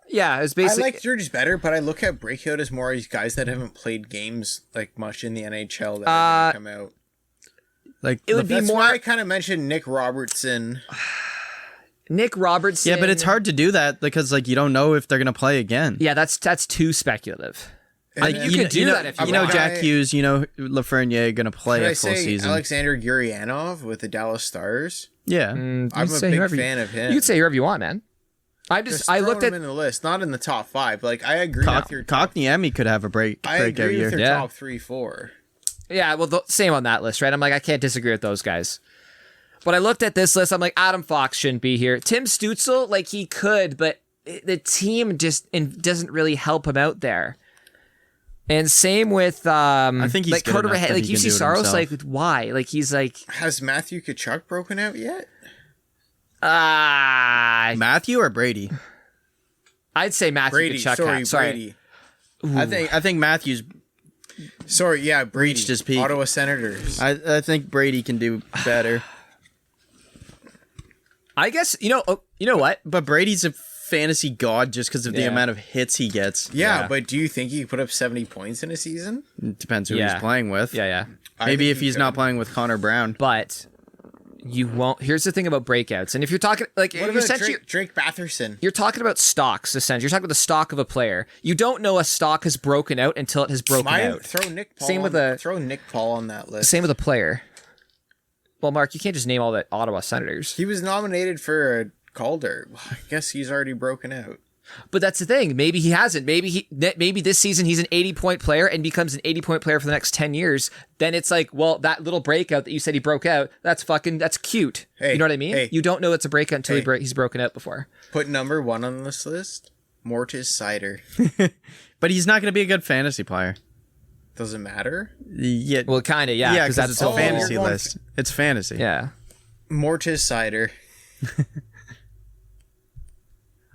Yeah, it's basically. I like Georgie's better, but I look at breakout as more as guys that haven't played games much in the NHL that are going to come out. It would be that's more. Why I kind of mentioned Nick Robertson. Nick Robertson. Yeah, but it's hard to do that because you don't know if they're going to play again. Yeah, that's too speculative. You could do that if you want. Jack Hughes, Lafreniere going to play a full season. Alexander Gurianov with the Dallas Stars. Yeah, I'm a big fan of him. You could say whoever you want, man. I looked at him in the list, not in the top 5. I agree with your Kotkaniemi could have a breakout year. I agree with your top 3-4. Yeah, well, same on that list, right? I'm I can't disagree with those guys. But I looked at this list. I'm Adam Fox shouldn't be here. Tim Stützle, he could, but the team just doesn't really help him out there. And same with I think he's Carter UC Saros. Why? He's has Matthew Tkachuk broken out yet? Matthew or Brady? I'd say Matthew Tkachuk. Brady. I think Matthew's. Sorry, yeah, Brady. Reached his peak. Ottawa Senators. I think Brady can do better. I guess you know what? But Brady's a fantasy god just because of the amount of hits he gets. Yeah, but do you think he could put up 70 points in a season? It depends who he's playing with. Yeah. Maybe if he's not playing with Connor Brown. But you won't. Here's the thing about breakouts, and if you're talking what about Drake Batherson? You're talking about stocks. Essentially, you're talking about the stock of a player. You don't know a stock has broken out until it has broken out. Throw Nick Paul. Throw Nick Paul on that list. Same with a player. Well, Mark, you can't just name all the Ottawa Senators. He was nominated for a Calder. I guess he's already broken out. But that's the thing. Maybe he hasn't. Maybe this season he's an 80-point player and becomes an 80-point player for the next 10 years. Then it's that little breakout that you said he broke out, that's cute. Hey, you know what I mean? You don't know it's a breakout until he's broken out before. Put number 1 on this list, Mortis Seider. But he's not going to be a good fantasy player. Doesn't matter? Yeah. Well, kind of, yeah. Yeah, because it's a fantasy list. It's fantasy. Yeah. Mortis Seider.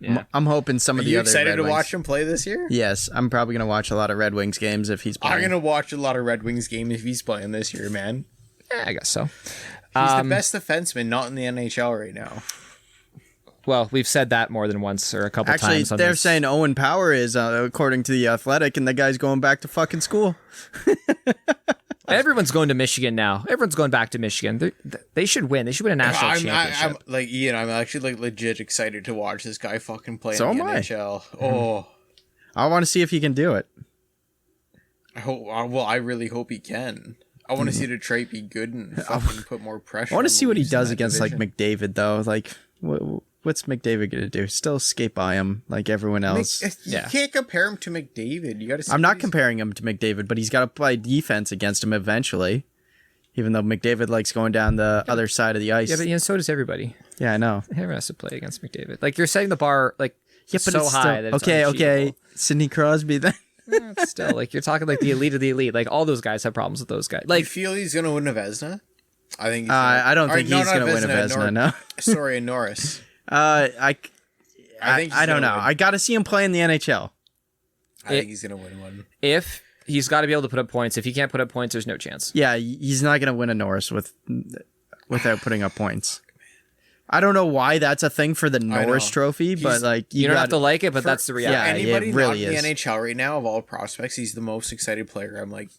Yeah. I'm hoping some of the other Red Wings. Are you excited to watch him play this year? Yes, I'm probably going to watch a lot of Red Wings games if he's playing. I'm going to watch a lot of Red Wings games if he's playing this year, man. Yeah, I guess so. He's the best defenseman, not in the NHL right now. Well, we've said that more than once or a couple times. Actually, they're saying Owen Power is, according to The Athletic, and the guy's going back to fucking school. Everyone's going to Michigan now. Everyone's going back to Michigan. They should win. They should win a national championship. I'm actually legit excited to watch this guy fucking play in the NHL. Oh, I want to see if he can do it. I really hope he can. I want to see Detroit be good and fucking put more pressure. I want to see what he does against McDavid though. What's McDavid gonna do? Still skate by him like everyone else. You can't compare him to McDavid. You got to. I'm not comparing him to McDavid, but he's got to play defense against him eventually. Even though McDavid likes going down the other side of the ice. Yeah, but so does everybody. Yeah, I know. Everyone has to play against McDavid. You're setting the bar so high that it's okay. Sidney Crosby then. Still, you're talking the elite of the elite. All those guys have problems with those guys. You feel he's gonna win a Vezina? I think. I don't think he's gonna win a Vezina. No. Sorry, Norris. I don't know. I got to see him play in the NHL. I think he's gonna win one. If he's got to be able to put up points. If he can't put up points, there's no chance. Yeah, he's not gonna win a Norris without putting up points. I don't know why that's a thing for the Norris Trophy, but like you don't have to like it, but that's the reality. Anybody it really not in is. the NHL right now of all prospects, he's the most excited player. I'm like,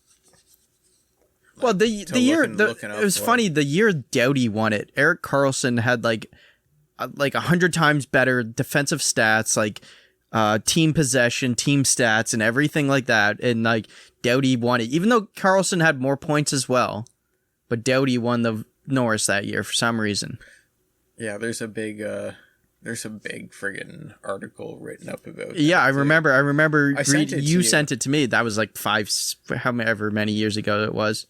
well, the year it was funny. The year Doughty won it, Erik Karlsson had like 100 times better defensive stats, like team possession, team stats, and everything like that. And like Doughty won it, even though Karlsson had more points as well. But Doughty won the Norris that year for some reason. Yeah, there's a big friggin' article written up about that. Yeah, I remember you you. sent it to me. That was like however many years ago it was.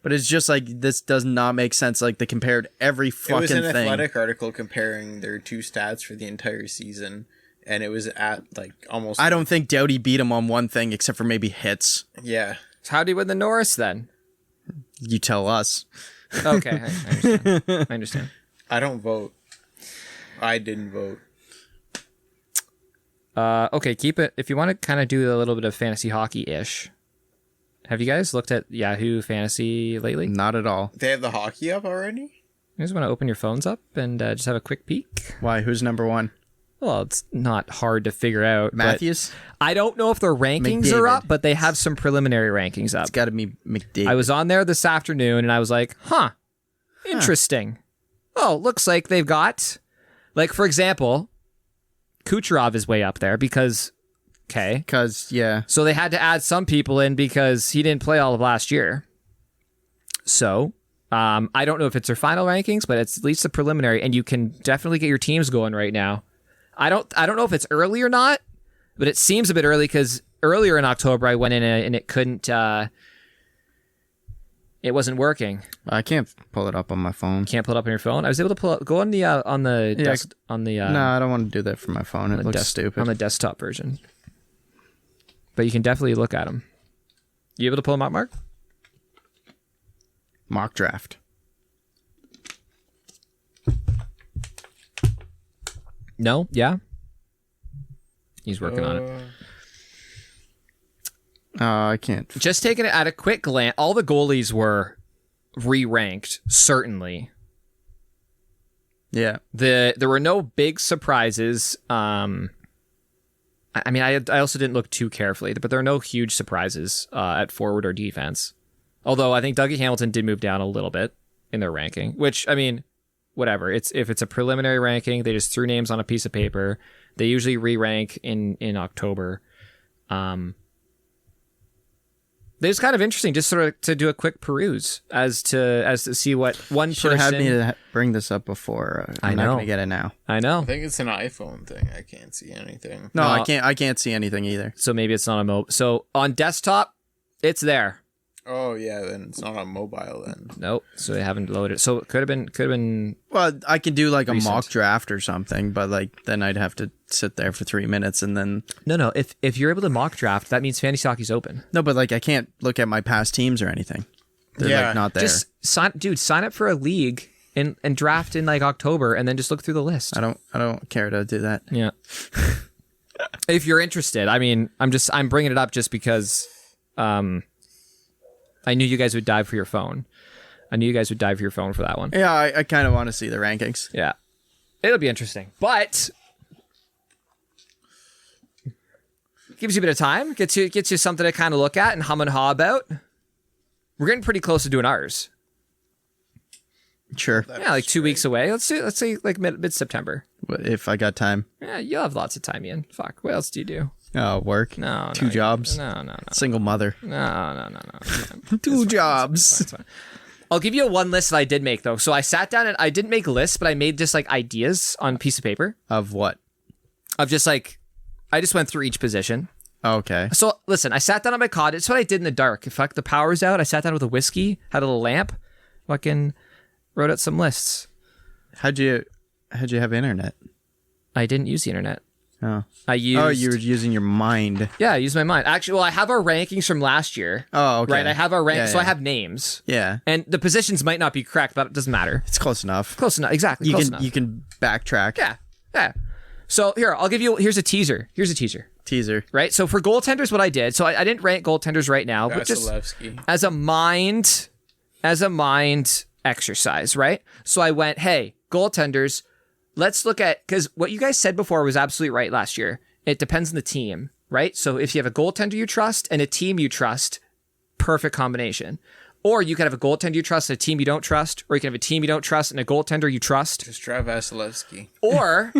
But it's just like, this does not make sense. Like, they compared every fucking thing. It was an Athletic article comparing their two stats for the entire season, and it was at like almost... I don't think Doughty beat him on one thing except for maybe hits. Yeah. So how do you win the Norris then? You tell us. Okay, I understand. I don't vote. I didn't vote. Okay, keep it. If you want to kind of do a little bit of fantasy hockey-ish, have you guys looked at Yahoo Fantasy lately? Not at all. They have the hockey up already? You guys want to open your phones up and just have a quick peek? Why? Who's number one? Well, it's not hard to figure out. Matthews? I don't know if their rankings are up, but they have some preliminary rankings up. It's got to be McDavid. I was on there this afternoon and I was like, interesting. Oh, looks like they've got, like, for example, Kucherov is way up there because, yeah. So they had to add some people in because he didn't play all of last year. So I don't know if it's their final rankings, but it's at least the preliminary, and you can definitely get your teams going right now. I don't know if it's early or not, but it seems a bit early because earlier in October I went in and it couldn't. It wasn't working. I can't pull it up on my phone. Can't pull it up on your phone. I was able to pull it, go on the desk, on the. No, I don't want to do that for my phone. It looks stupid on the desktop version. But you can definitely look at them. You able to pull them up, Mark? Mock draft. No? Yeah? He's working on it. I can't. Just taking it at a quick glance, all the goalies were re-ranked, certainly. Yeah. There were no big surprises. I also didn't look too carefully, but there are no huge surprises at forward or defense. Although I think Dougie Hamilton did move down a little bit in their ranking, which, I mean, whatever. If it's a preliminary ranking, they just threw names on a piece of paper. They usually re-rank in October. It's kind of interesting just sort of to do a quick peruse as to see what one person... Should have had me to bring this up before. I'm not going to get it now. I know. I think it's an iPhone thing. I can't see anything. No, I can't see anything either. So maybe it's not a mobile. So on desktop, it's there. Oh yeah, then it's not on mobile then. Nope. So they haven't loaded. So it could have been. Well, I could do like recent. A mock draft or something, but like then I'd have to sit there for 3 minutes and then. No. If you're able to mock draft, that means fantasy hockey's open. No, but like I can't look at my past teams or anything. They're like not there. Just sign up for a league and draft in like October, and then just look through the list. I don't care to do that. Yeah. If you're interested, I mean, I'm bringing it up just because. I knew you guys would dive for your phone. For that one. Yeah, I kind of want to see the rankings. Yeah. It'll be interesting. But gives you a bit of time. Gets you something to kind of look at and hum and haw about. We're getting pretty close to doing ours. Sure. Yeah, like 2 weeks away. Let's say like mid-September. If I got time. Yeah, you'll have lots of time, Ian. Fuck. What else do you do? Oh, work. No. Two jobs. No. Single mother. No. Two jobs. It's fine. I'll give you one list that I did make though. So I sat down and I didn't make lists, but I made just like ideas on a piece of paper. Of what? Of just like, I just went through each position. Okay. So listen, I sat down on my cot. It's what I did in the dark. If like the power's out, I sat down with a whiskey, had a little lamp, fucking wrote out some lists. How'd you have internet? I didn't use the internet. Oh. you were using your mind. Yeah, I used my mind. Actually, well, I have our rankings from last year. Oh, okay. Right, I have our rankings, Yeah. so I have names. Yeah. And the positions might not be correct, but it doesn't matter. It's close enough. Exactly. You can backtrack. Yeah. So here's a teaser. Teaser. Right? So for goaltenders, what I did, so I didn't rank goaltenders right now, but just as a mind exercise, right? So I went, hey, goaltenders, let's look at, because what you guys said before was absolutely right last year. It depends on the team, right? So if you have a goaltender you trust and a team you trust, perfect combination. Or you could have a goaltender you trust and a team you don't trust, or you can have a team you don't trust and a goaltender you trust. Just try Vasilevsky. Or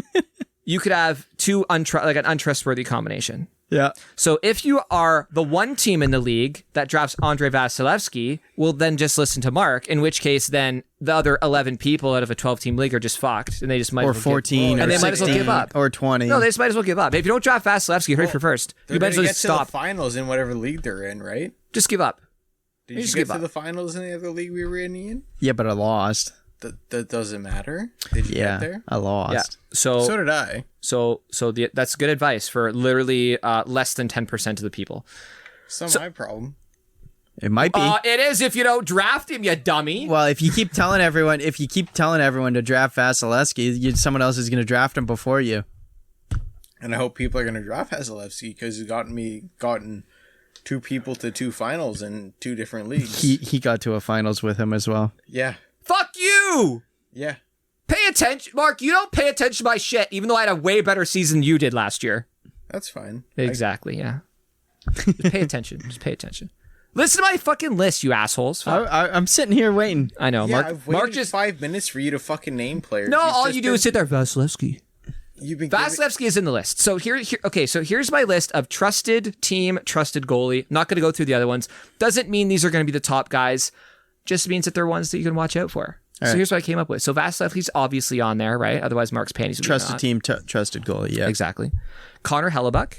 you could have like an untrustworthy combination. Yeah. So if you are the one team in the league that drafts Andrei Vasilevsky, well, then just listen to Mark, in which case then the other 11 people out of a 12-team league are just fucked, and they just might or as well 14 give, or and they 16 might as well give up. Or 20. No, they just might as well give up. If you don't draft Vasilevsky, hurry for first. You might as well just stop. To the finals in whatever league they're in, right? Just give up. Did you get to the finals in the other league we were in, Ian? Yeah, but I lost. That doesn't matter. Did you get there? I lost. Yeah. So did I. That's good advice for literally less than 10% of the people. It's not my problem. It might be. It is if you don't draft him, you dummy. Well, if you keep telling everyone, to draft Vasilevsky, someone else is going to draft him before you. And I hope people are going to draft Vasilevsky because he's gotten 2 people to 2 finals in 2 different leagues. He got to a finals with him as well. Yeah. Fuck you! Yeah. Pay attention. Mark, you don't pay attention to my shit, even though I had a way better season than you did last year. That's fine. Exactly, yeah. Just pay attention. Just pay attention. Listen to my fucking list, you assholes. I'm sitting here waiting. I know. Yeah, Mark just 5 minutes for you to fucking name players. No, all you do is sit there, Vasilevsky. Vasilevsky is in the list. So here's my list of trusted team, trusted goalie. I'm not going to go through the other ones. Doesn't mean these are going to be the top guys. Just means that they're ones that you can watch out for. So here's what I came up with. So Vasilevsky's obviously on there, right? Otherwise, Mark's panties would be trusted team, trusted goalie. Yeah, exactly. Connor Hellebuck.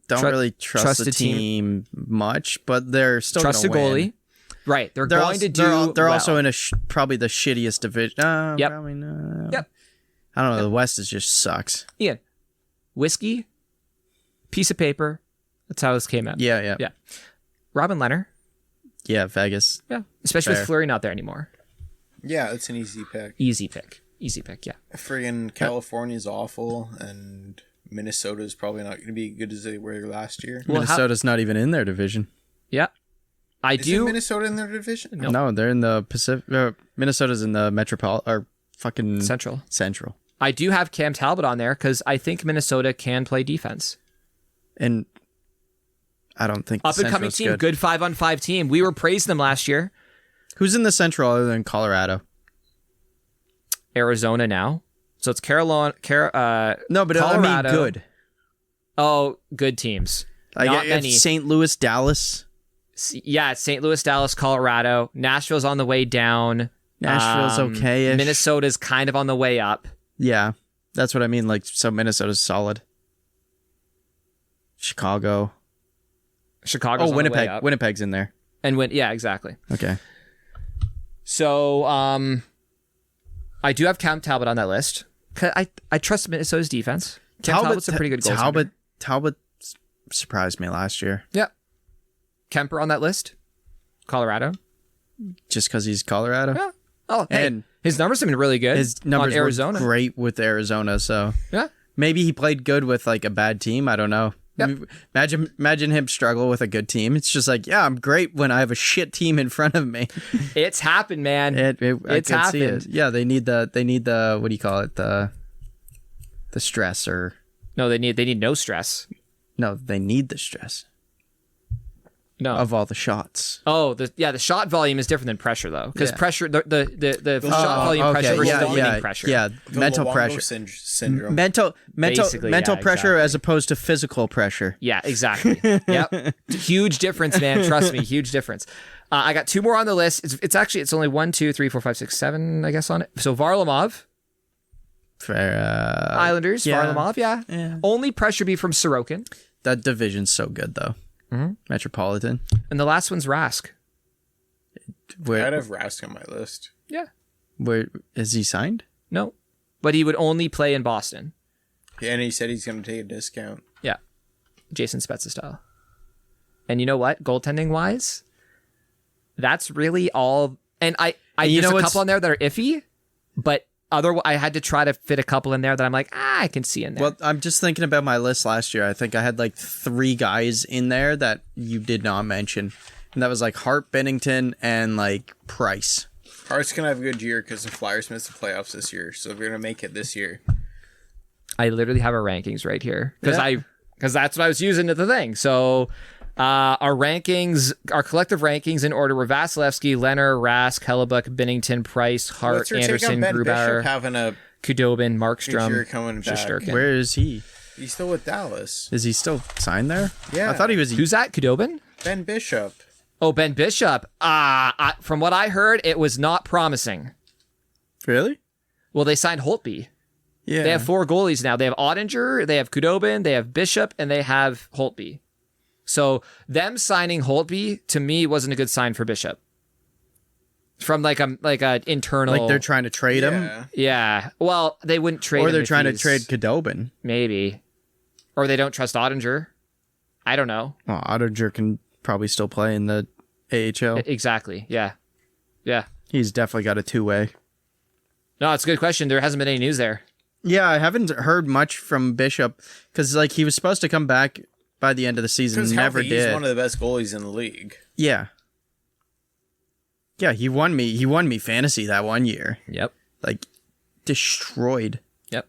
Don't really trust the team much, but they're still trusted goalie. Right, they're going to do. They're well. also in probably the shittiest division. Yep. Probably not. Yep. I don't know. The West just sucks. Ian, whiskey, piece of paper. That's how this came out. Yeah. Robin Leonard. Yeah, Vegas. Yeah, especially with Fleury not there anymore. Yeah, it's an easy pick. Easy pick, yeah. Friggin' California's awful, and Minnesota's probably not going to be as good as they were last year. Well, Minnesota's not even in their division. Yeah. Is Minnesota in their division? No, they're in the Pacific. Minnesota's in the fucking Central. I do have Cam Talbot on there because I think Minnesota can play defense. And I don't think up and coming team, good 5-on-5 team. We were praising them last year. Who's in the Central other than Colorado? Arizona now. So it's Carolina. No, but Colorado. I mean good. Oh, good teams. Not many. St. Louis, Dallas. Yeah, it's St. Louis, Dallas, Colorado. Nashville's on the way down. Nashville's okay-ish. Minnesota's kind of on the way up. Yeah, that's what I mean. Like, so Minnesota's solid. Chicago's on Winnipeg. The way up. Winnipeg's in there. And yeah, exactly. Okay. So, I do have Cam Talbot on that list. I trust Minnesota's defense. Talbot's a pretty good goaltender. Talbot surprised me last year. Yeah. Kemper on that list. Colorado. Just because he's Colorado? Yeah. Oh, hey, and his numbers have been really good. His numbers on Arizona. were great with Arizona, so yeah. Maybe he played good with like a bad team. I don't know. Yep. Imagine him struggle with a good team. It's just like, yeah, I'm great when I have a shit team in front of me. It's happened, man. It's happened. Yeah, they need the what do you call it? The stress or no, they need no stress. No, they need the stress. No. Of all the shots. Oh, the shot volume is different than pressure though, because pressure the shot volume pressure versus the winning pressure. Yeah, the mental pressure syndrome. Mental pressure as opposed to physical pressure. Yeah, exactly. Yep, huge difference, man. Trust me, huge difference. I got 2 more on the list. It's only 1, 2, 3, 4, 5, 6, 7, I guess on it. So Varlamov. Islanders. Yeah. Varlamov. Yeah. Only pressure be from Sorokin. That division's so good though. Mm-hmm. Metropolitan. And the last one's Rask. I'd have Rask on my list. Yeah. Where is he signed? No. But he would only play in Boston. Yeah, and he said he's going to take a discount. Yeah. Jason Spezza style. And you know what? Goaltending wise, that's really all. And there's a couple on there that are iffy, but I had to try to fit a couple in there that I'm like, I can see in there. Well, I'm just thinking about my list last year. I think I had like 3 guys in there that you did not mention. And that was like Hart, Bennington, and like Price. Hearts can have a good year because the Flyers missed the playoffs this year, so they're gonna make it this year. I literally have our rankings right here because that's what I was using at the thing. So our rankings, our collective rankings in order were Vasilevsky, Leonard, Rask, Hellebuck, Binnington, Price, Hart, Anderson, Grubauer, having a Khudobin, Markstrom, coming back. Shesterkin. Where is he? He's still with Dallas. Is he still signed there? Yeah. I thought he was. Who's that? Khudobin? Ben Bishop. Oh, Ben Bishop. From what I heard, it was not promising. Really? Well, they signed Holtby. Yeah. They have 4 goalies now. They have Ottinger, they have Khudobin, they have Bishop, and they have Holtby. So them signing Holtby to me wasn't a good sign for Bishop. From like a internal, like they're trying to trade him, Yeah. Well, they wouldn't trade. or him they're if trying to he's- trade Khudobin. Maybe, or they don't trust Ottinger. I don't know. Well, Ottinger can probably still play in the AHL. Exactly. Yeah. Yeah. He's definitely got a 2-way. No, it's a good question. There hasn't been any news there. Yeah, I haven't heard much from Bishop because like he was supposed to come back by the end of the season, never did. He's one of the best goalies in the league. Yeah. Yeah, he won me fantasy that one year. Yep. Like destroyed. Yep.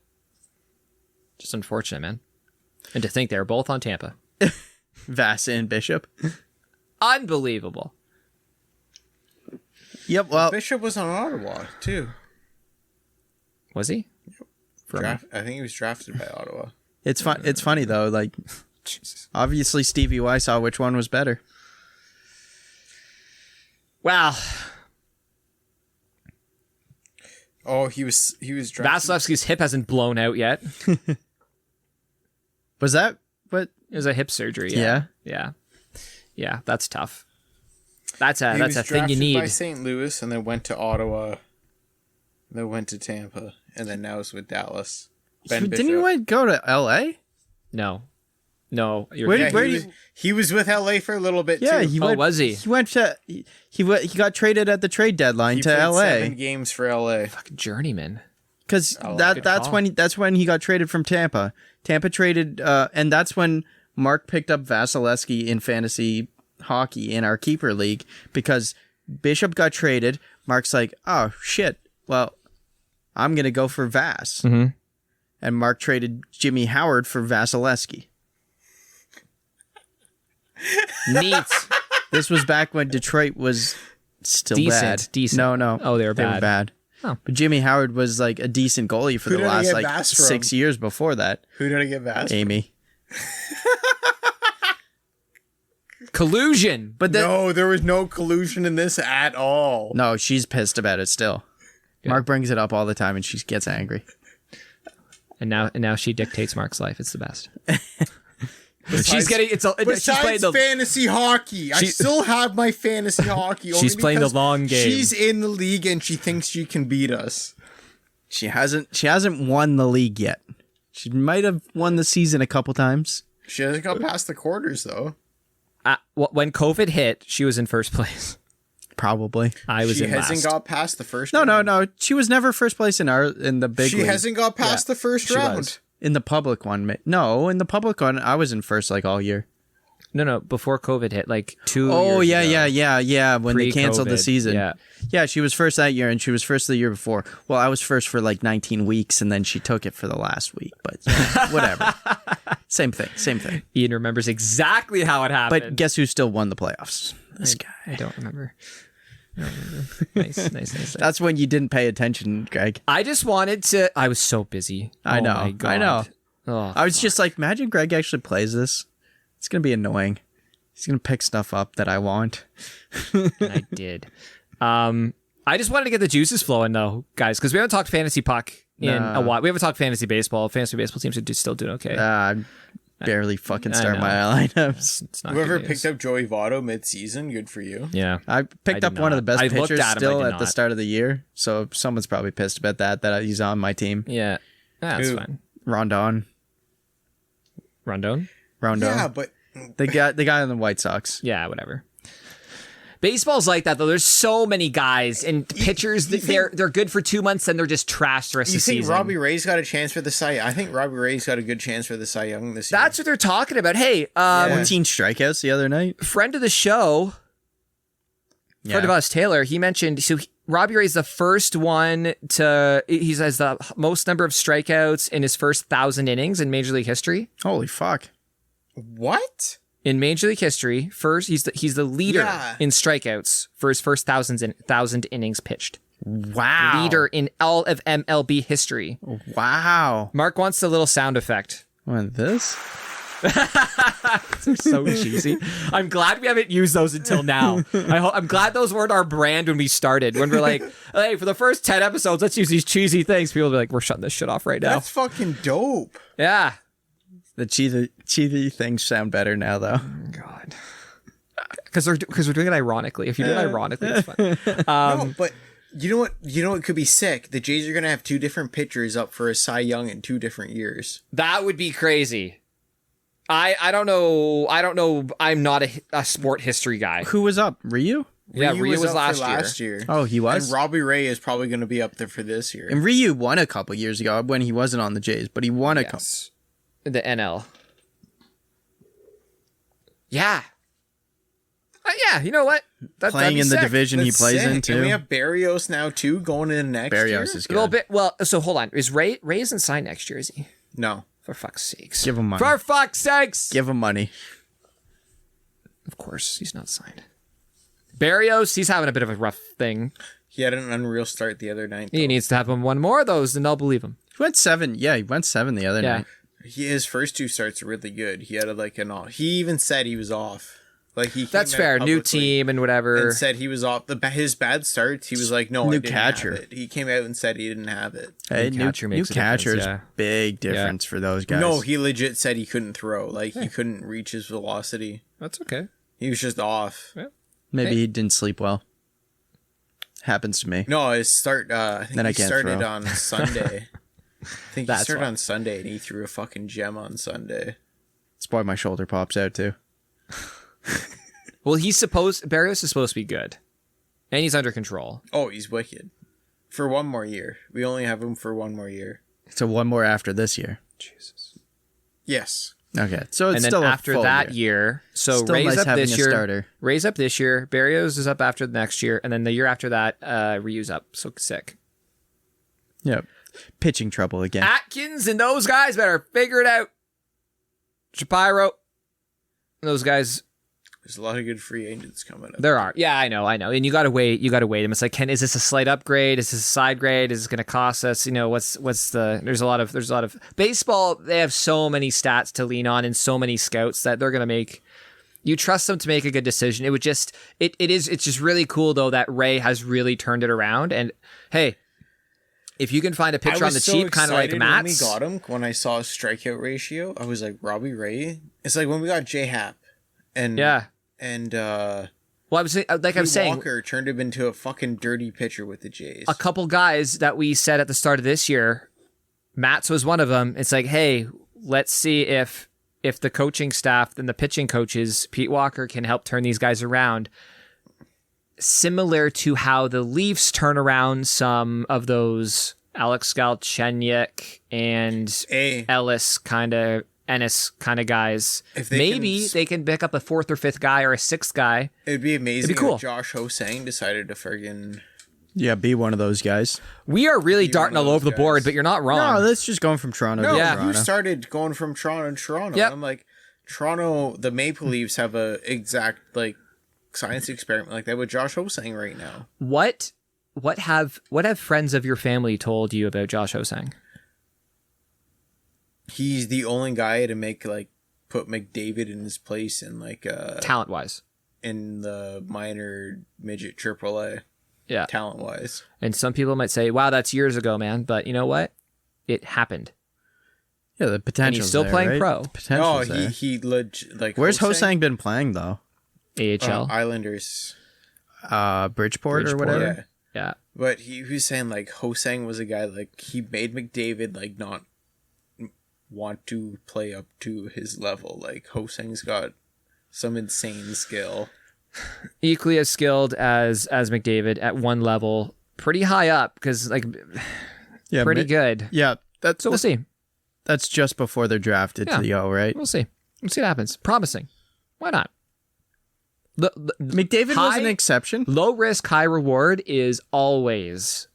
Just unfortunate, man. And to think they were both on Tampa. Vass and Bishop. Unbelievable. Yep, well, Bishop was on Ottawa too. Was he? I think he was drafted by Ottawa. it's fun. It's funny though. Like, obviously Stevie Y saw which one was better. Wow. Oh, he was drafted. Vasilevsky's hip hasn't blown out yet. Was that what? It was a hip surgery. Yeah. Yeah, that's tough. That's a He thing you was drafted need. by St. Louis and then went to Ottawa. Then went to Tampa and then now is with Dallas. Ben Didn't he go to L.A.? No, you're Where kidding. did- He was with LA for a little bit Yeah, too. he Oh, went. was he? He went to. He got traded at the trade deadline He to played L.A. 7 games for LA. Fucking journeyman. Because good that's call. when he got traded from Tampa. Tampa traded, and that's when Mark picked up Vasilevsky in fantasy hockey in our keeper league because Bishop got traded. Mark's like, oh shit, well, I'm gonna go for Vass, and Mark traded Jimmy Howard for Vasilevsky. Neat. This was back when Detroit was still bad. Decent. No. Oh, they were They were bad. bad. Oh. But Jimmy Howard was like a decent goalie for Who the did I last get like Vass from? 6 years before that. Who did I get Vass? Amy. Collusion. But then, No, there was no collusion in this at all. no, she's pissed about it still. Mark brings it up all the time and she gets angry. And now she dictates Mark's life. It's the best. Besides- she's getting she's playing Besides the fantasy hockey, I still have my fantasy hockey. Only She's playing the because long game. She's in the league and she thinks she can beat us. She hasn't won the league yet. She might have won the season a couple times. She hasn't got past the quarters though. when COVID hit, she was in first place. Probably. I was She in hasn't last. got past the first No. round. She was never first place in the big She league. hasn't got past the first She round. was. In the public one. No, in the public one, I was in first like all year. No, before COVID hit, like 2 Oh, years yeah. ago. When they canceled the Pre-COVID, season. yeah. Yeah, she was first that year and she was first the year before. Well, I was first for like 19 weeks and then she took it for the last week. But yeah, whatever. Same thing. Ian remembers exactly how it happened. But guess who still won the playoffs? This guy. I don't remember. Nice. That's when you didn't pay attention, Greg. I just wanted to. I was so busy. I know. My God. I know. Oh, I was just like, imagine Greg actually plays this. It's going to be annoying. He's going to pick stuff up that I want. and I did. I just wanted to get the juices flowing, though, guys, because we haven't talked fantasy puck in a while. We haven't talked fantasy baseball. Fantasy baseball teams are still doing okay. I barely fucking I start know. my lineups. It's not Whoever good picked news. up Joey Votto mid-season, good for you. Yeah. I picked did up one of the not. best I looked pitchers at him, I still did at the not. start of the year. So someone's probably pissed about that he's on my team. Yeah. That's Who? fine. Rondon. Rondon? Yeah, but The guy on the White Sox. Yeah, whatever. Baseball's like that, though. There's so many guys and pitchers. They're good for 2 months, and they're just trash the rest you of the think season. Robbie Ray's got a chance for the Cy? I think Robbie Ray's got a good chance for the Cy Young this year. That's what they're talking about. Hey, 14 strikeouts the other night. friend of the show, friend of us, Taylor, he mentioned, so Robbie Ray's the first one he has the most number of strikeouts in his first 1,000 innings in Major League history. Holy fuck. What? In Major League history, first he's the leader in strikeouts for his first 1,000 innings pitched. Wow. Leader in all of MLB history. Wow. Mark wants the little sound effect. What, this? They're so cheesy. I'm glad we haven't used those until now. I'm glad those weren't our brand when we started. When we're like, hey, for the first 10 episodes, let's use these cheesy things. People will be like, we're shutting this shit off right now. That's fucking dope. Yeah. The cheesy things sound better now, though. Oh, God. Because we're doing it ironically. If you do it ironically, it's fun. No, but you know what? You know what could be sick? The Jays are gonna have 2 different pitchers up for a Cy Young in 2 different years. That would be crazy. I don't know. I'm not a sport history guy. Who was up? Ryu? Yeah, Ryu was up last year. Oh, he was? And Robbie Ray is probably going to be up there for this year. And Ryu won a couple years ago when he wasn't on the Jays, but he won a couple. The NL. Yeah. Yeah, you know what? Playing in the division he plays in, too. And we have Barrios now, too, going in next year. Barrios is good. A little bit. Well, so hold on. Is Ray isn't signed next year, is he? No. For fuck's sakes. Give him money. For fuck's sakes! Give him money. Of course, he's not signed. Barrios, he's having a bit of a rough thing. He had an unreal start the other night. He needs to have one more of those, and they'll believe him. He went 7. Yeah, he went 7 the other night. His first 2 starts are really good. He had he even said he was off. Like that's fair. New team and whatever. And said he was off. His bad starts, he was like, no, new I didn't catcher. have it. He came out and said he didn't have it. Hey, new catcher's big difference for those guys. No, he legit said he couldn't throw. Like, he couldn't reach his velocity. That's okay. He was just off. Yeah. Maybe he didn't sleep well. Happens to me. No, his start, I think then he I can't started throw. on Sunday. I think he started why. on Sunday, and he threw a fucking gem on Sunday. That's why my shoulder pops out, too. Well, Barrios is supposed to be good. And he's under control. Oh, he's wicked. For 1 more year. We only have him for 1 more year. So 1 more after this year. Jesus. Yes. Okay. So it's and then still after a full that year. So still Ray's nice up having this a year. starter. Ray's up this year. Barrios is up after the next year. And then the year after that, Ryu's up. So sick. Yep. Pitching trouble again. Atkins and those guys better figure it out. Shapiro. Those guys. There's a lot of good free agents coming up. There are. Yeah, I know. And you gotta wait them. It's like, is this a slight upgrade? Is this a side grade? Is this gonna cost us? You know, what's the there's a lot of baseball, they have so many stats to lean on and so many scouts that they're gonna make you trust them to make a good decision. It's just really cool though that Ray has really turned it around. And hey, if you can find a pitcher on the cheap, kind of like Matt's. When we got him, when I saw his strikeout ratio, I was like, Robbie Ray. It's like when we got J Happ, and well, I was like, I'm saying, Walker turned him into a fucking dirty pitcher with the Jays. A couple guys that we said at the start of this year, Matt's was one of them. It's like, hey, let's see if the coaching staff and the pitching coaches, Pete Walker, can help turn these guys around. Similar to how the Leafs turn around some of those Alex Galchenyuk and Ennis kind of guys. Maybe they can pick up a 4th or 5th guy or a 6th guy. It'd be amazing. It'd be cool. If Josh Ho-Sang decided to friggin' be one of those guys. We are really darting all over the board, but you're not wrong. No, that's just going from Toronto to Toronto. You started going from Toronto to Toronto. Yep. I'm like, Toronto, the Maple Leafs have a exact like science experiment like that with Josh Ho-Sang right now. What have friends of your family told you about Josh Ho-Sang? He's the only guy to put McDavid in his place in talent wise in the minor midget AAA. Yeah, talent wise. And some people might say, "Wow, that's years ago, man." But you know what? It happened. Yeah, the potential. And he's still playing right? pro. Where's Ho-Sang been playing though? AHL, Islanders, Bridgeport or whatever. Yeah. But he was saying Ho-Sang was a guy he made McDavid not want to play up to his level. Ho-Sang's got some insane skill. Equally as skilled as McDavid at one level, pretty high up because pretty good. Yeah, we'll see. That's just before they're drafted to the O, right? We'll see. We'll see what happens. Promising. Why not? McDavid was an exception. Low risk, high reward is always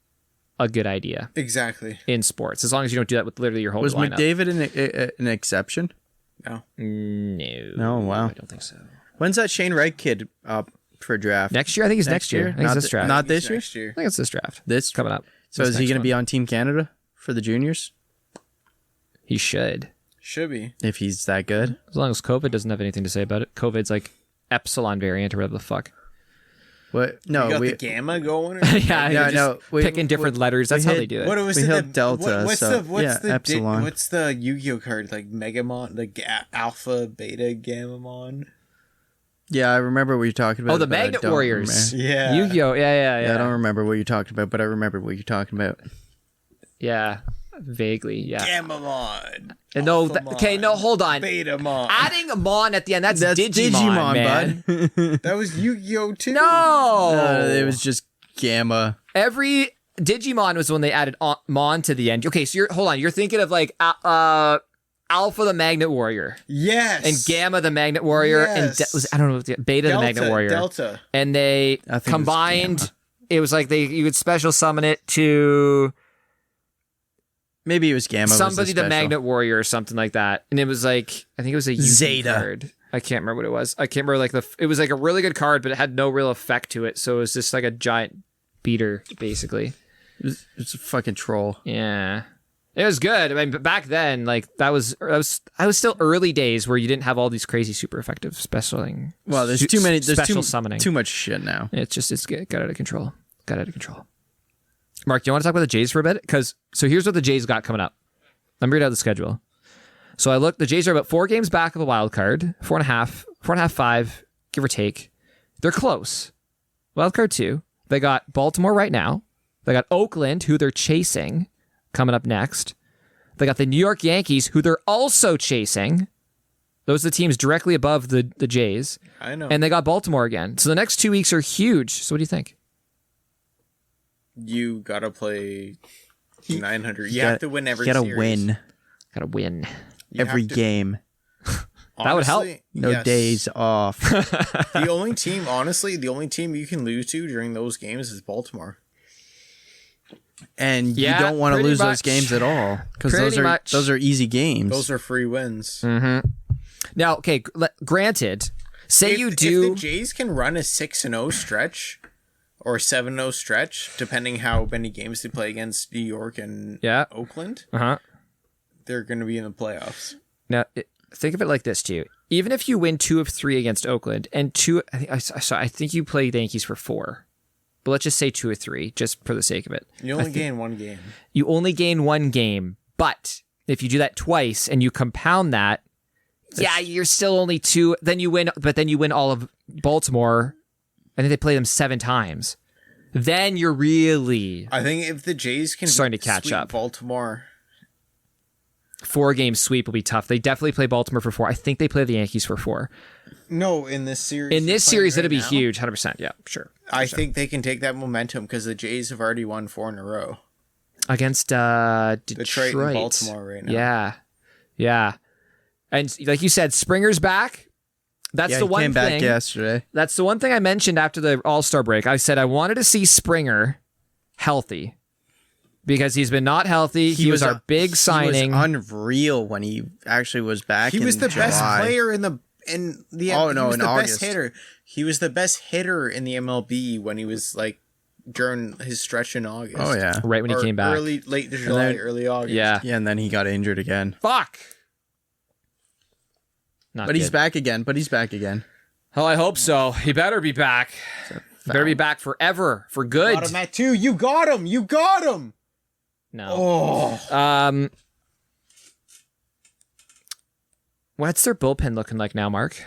a good idea. Exactly. In sports, as long as you don't do that with literally your whole Was lineup. McDavid an exception? No. No, wow. I don't think so. When's that Shane Wright kid up for draft? Next year? I think it's next year. I think it's this draft. Not this year? Next year. I think it's this draft. This coming up. So is he going to be on Team Canada for the juniors? He should. Should be. If he's that good. As long as COVID doesn't have anything to say about it. COVID's like Epsilon variant or whatever the fuck. What? No, you got the gamma going. Or no. Picking different letters. That's how they do it. What was we it? held Delta. What's the Epsilon. What's the Yu-Gi-Oh card? Like Megamon, like Alpha, Beta, Gammamon. Yeah, I remember what you're talking about. Oh, the Magnet Warriors. Yeah. Yu-Gi-Oh. Yeah. I don't remember what you're talking about, but I remember what you're talking about. Yeah. Vaguely, yeah. Gammamon. And no, hold on. Betamon. Adding a mon at the end, that's Digimon, man. bud. That was Yu-Gi-Oh too. No! It was just Gamma. Every Digimon was when they added mon to the end. Okay, so you're thinking of like Alpha the Magnet Warrior. Yes. And Gamma the Magnet Warrior. Yes. And I don't know, Beta the Magnet Warrior. Delta. And they combined, it was like you could special summon it to... Maybe it was Gamma. Somebody the Magnet Warrior or something like that. And it was like, I think it was a Zeta card. I can't remember what it was. I can't remember it was like a really good card, but it had no real effect to it. So it was just like a giant beater, basically. It's a fucking troll. Yeah. It was good. I mean, but back then, like I was still early days where you didn't have all these crazy super effective specialing. Well, there's too many. There's summoning. Too much shit now. It's got out of control. Mark, do you want to talk about the Jays for a bit? So here's what the Jays got coming up. Let me read out the schedule. So the Jays are about 4 games back of a wild card, 4.5, 5, give or take. They're close. Wild card 2. They got Baltimore right now. They got Oakland, who they're chasing, coming up next. They got the New York Yankees, who they're also chasing. Those are the teams directly above the Jays. I know. And they got Baltimore again. So the next 2 weeks are huge. So what do you think? You gotta play 900. You have to win every series. Gotta win. You every game. That would help. No days off. The only team you can lose to during those games is Baltimore. And you don't want to lose those games at all. Because those are easy games. Those are free wins. Mm-hmm. Now, okay, granted, if the Jays can run a 6-0 stretch or 7-0 stretch, depending how many games they play against New York and Oakland, they're going to be in the playoffs. Now, think of it like this, too. Even if you win 2 of 3 against Oakland, and I think you play the Yankees for 4, but let's just say 2 or 3, just for the sake of it. You only gain 1 game. You only gain 1 game, but if you do that twice and you compound that, you're still only 2. Then you win, but then you win all of Baltimore. I think they play them 7 times. Then you're really... I think if the Jays can starting to catch up. Baltimore... 4-game sweep will be tough. They definitely play Baltimore for 4. I think they play the Yankees for 4. No, in this series. In this series, it'll be huge. 100%. Yeah, sure. I think they can take that momentum because the Jays have already won 4 in a row. Against Detroit and Baltimore right now. Yeah. And like you said, Springer's back. That's the one thing. He came back yesterday. That's the one thing I mentioned after the All-Star break. I said I wanted to see Springer healthy because he's been not healthy. He was our big signing. He was unreal when he actually was back. He was the best player in the August. Best hitter. He was the best hitter in the MLB when he was like during his stretch in August. Oh yeah, right when he came back. Late July, early August. Yeah, and then he got injured again. Fuck. He's back again. Oh, I hope so. He better be back. Better be back forever, for good. Got him at 2. You got him. No. Oh. What's their bullpen looking like now, Mark?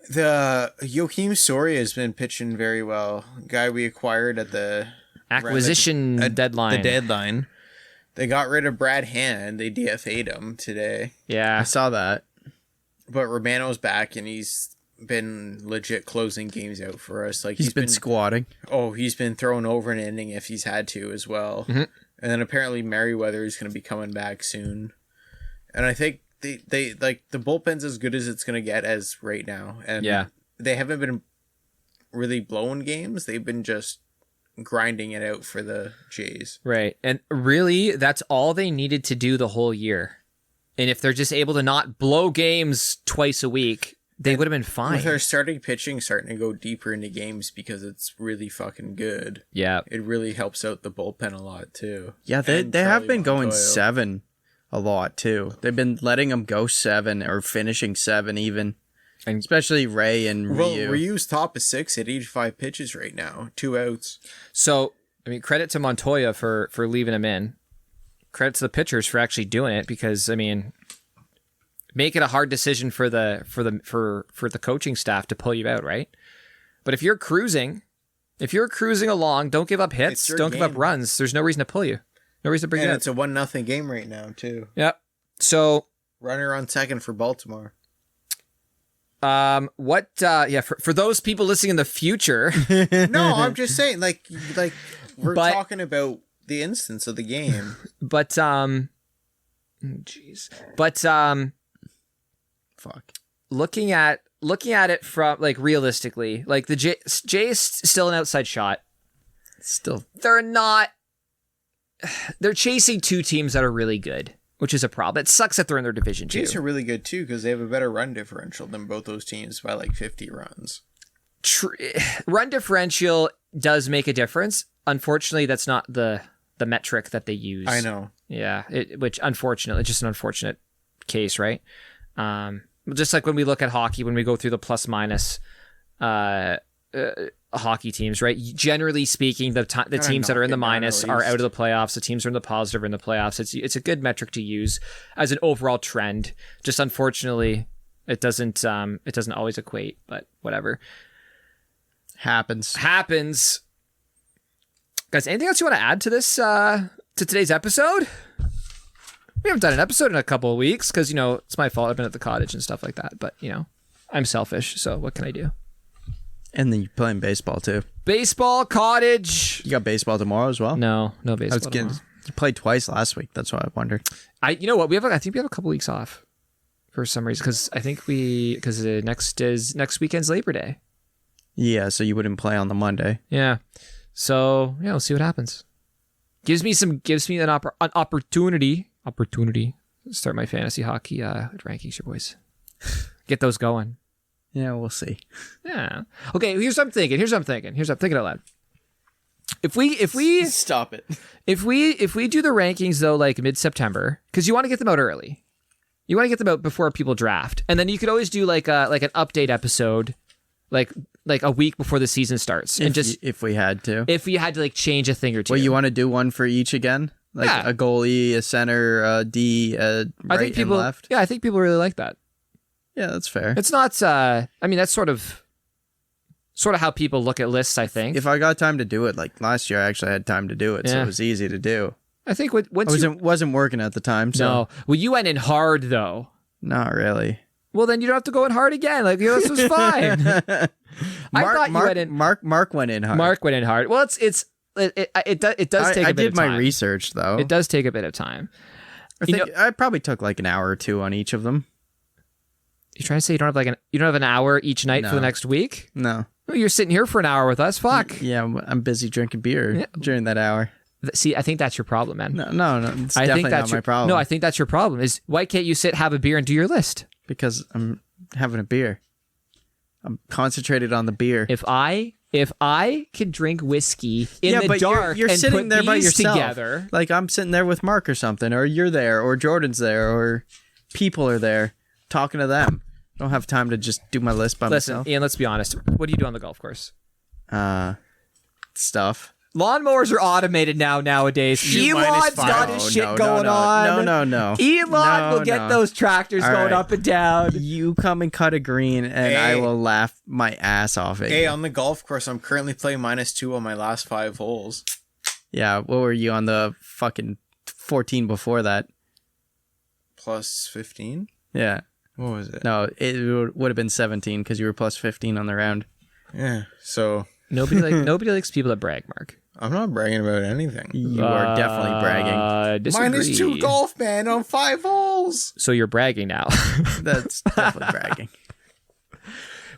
The Joakim Soria has been pitching very well. Guy we acquired at the acquisition deadline. The deadline. They got rid of Brad Hand. They DFA'd him today. Yeah, I saw that. But Romano's back, and he's been legit closing games out for us. Like he's been squatting. Oh, he's been thrown over an inning if he's had to as well. Mm-hmm. And then apparently Merriweather is going to be coming back soon. And I think they like the bullpen's as good as it's going to get as right now. And they haven't been really blowing games. They've been just grinding it out for the Jays. Right. And really, that's all they needed to do the whole year. And if they're just able to not blow games twice a week, they would have been fine. With our starting pitching starting to go deeper into games because it's really fucking good. Yeah. It really helps out the bullpen a lot, too. Yeah, they have been going 7 a lot, too. They've been letting them go 7 or finishing 7 even. And especially Ray and Ryu. Well, Ryu's top of 6 at 85 pitches right now. 2 outs. So, I mean, credit to Montoya for leaving him in. Credit to the pitchers for actually doing it because, I mean, make it a hard decision for the coaching staff to pull you out, right? But if you're cruising along, don't give up hits, don't give up runs. There's no reason to pull you. No reason to bring you out. It's a 1-0 game right now, too. Yep. So, runner on second for Baltimore. For those people listening in the future. No, I'm just saying, like we're talking about the instance of the game. But, fuck. Looking at it from, like, realistically, like, the Jays still an outside shot. Still. They're chasing 2 teams that are really good, which is a problem. It sucks that they're in their division, too. Jays are really good, too, because they have a better run differential than both those teams by, like, 50 runs. Run differential does make a difference. Unfortunately, that's not the metric that they use. I know. Yeah, which unfortunately, it's just an unfortunate case, right? Just like when we look at hockey, when we go through the plus minus hockey teams, right? Generally speaking, the teams that are in the minus are out of the playoffs. The teams are in the positive are in the playoffs. It's a good metric to use as an overall trend. Just unfortunately, it doesn't always equate, but whatever. Happens. Guys, anything else you want to add to this, to today's episode? We haven't done an episode in a couple of weeks because, it's my fault. I've been at the cottage and stuff like that. But, I'm selfish. So what can I do? And then you're playing baseball, too. Baseball, cottage. You got baseball tomorrow as well? No baseball tomorrow. You played twice last week. That's why I wondered. You know what? I think we have a couple weeks off for some reason because next weekend's Labor Day. Yeah, so you wouldn't play on the Monday. Yeah. So, we'll see what happens. Gives me an opportunity to start my fantasy hockey rankings, your boys. Get those going. Yeah, we'll see. Yeah. Okay, here's what I'm thinking. I'm thinking out loud. If we stop it. If we do the rankings though, like mid-September, because you want to get them out early. You want to get them out before people draft. And then you could always do like an update episode like a week before the season starts. And if we had to like change a thing or two. Well, you want to do one for each again? Like a goalie, a center, a D, a right and left? Yeah, I think people really like that. Yeah, that's fair. It's not, that's sort of how people look at lists, I think. If I got time to do it, like last year I actually had time to do it, so it was easy to do. I think wasn't working at the time, so. No. Well, you went in hard, though. Not really. Well, then you don't have to go in hard again. Like, this was fine. Mark went in hard. Mark went in hard. Well, it does take a bit of time. I did my research, though. It does take a bit of time. I probably took like an hour or two on each of them. You trying to say you don't have an hour each night for the next week? No. Well, you're sitting here for an hour with us. Fuck. Yeah, I'm busy drinking beer during that hour. See, I think that's your problem, man. No, it's definitely not my problem. No, I think that's your problem. Is why can't you have a beer and do your list? Because I'm having a beer. I'm concentrated on the beer. If I can drink whiskey in the dark, you're and sitting put there by these yourself. Together, like I'm sitting there with Mark or something, or you're there, or Jordan's there, or people are there talking to them. I don't have time to just do my list by myself. Ian, let's be honest. What do you do on the golf course? Stuff. Lawnmowers are automated nowadays. Elon's got his shit going on. No. Elon will get those tractors going up and down. You come and cut a green, and I will laugh my ass off at you. Hey, on the golf course, I'm currently playing -2 on my last 5 holes. Yeah, what were you on the fucking 14 before that? Plus 15? Yeah. What was it? No, it would have been 17 because you were plus 15 on the round. Yeah, so... Nobody likes people that brag, Mark. I'm not bragging about anything. You are definitely bragging. Disagree. -2 golf, man, on 5 holes. So you're bragging now. That's definitely bragging.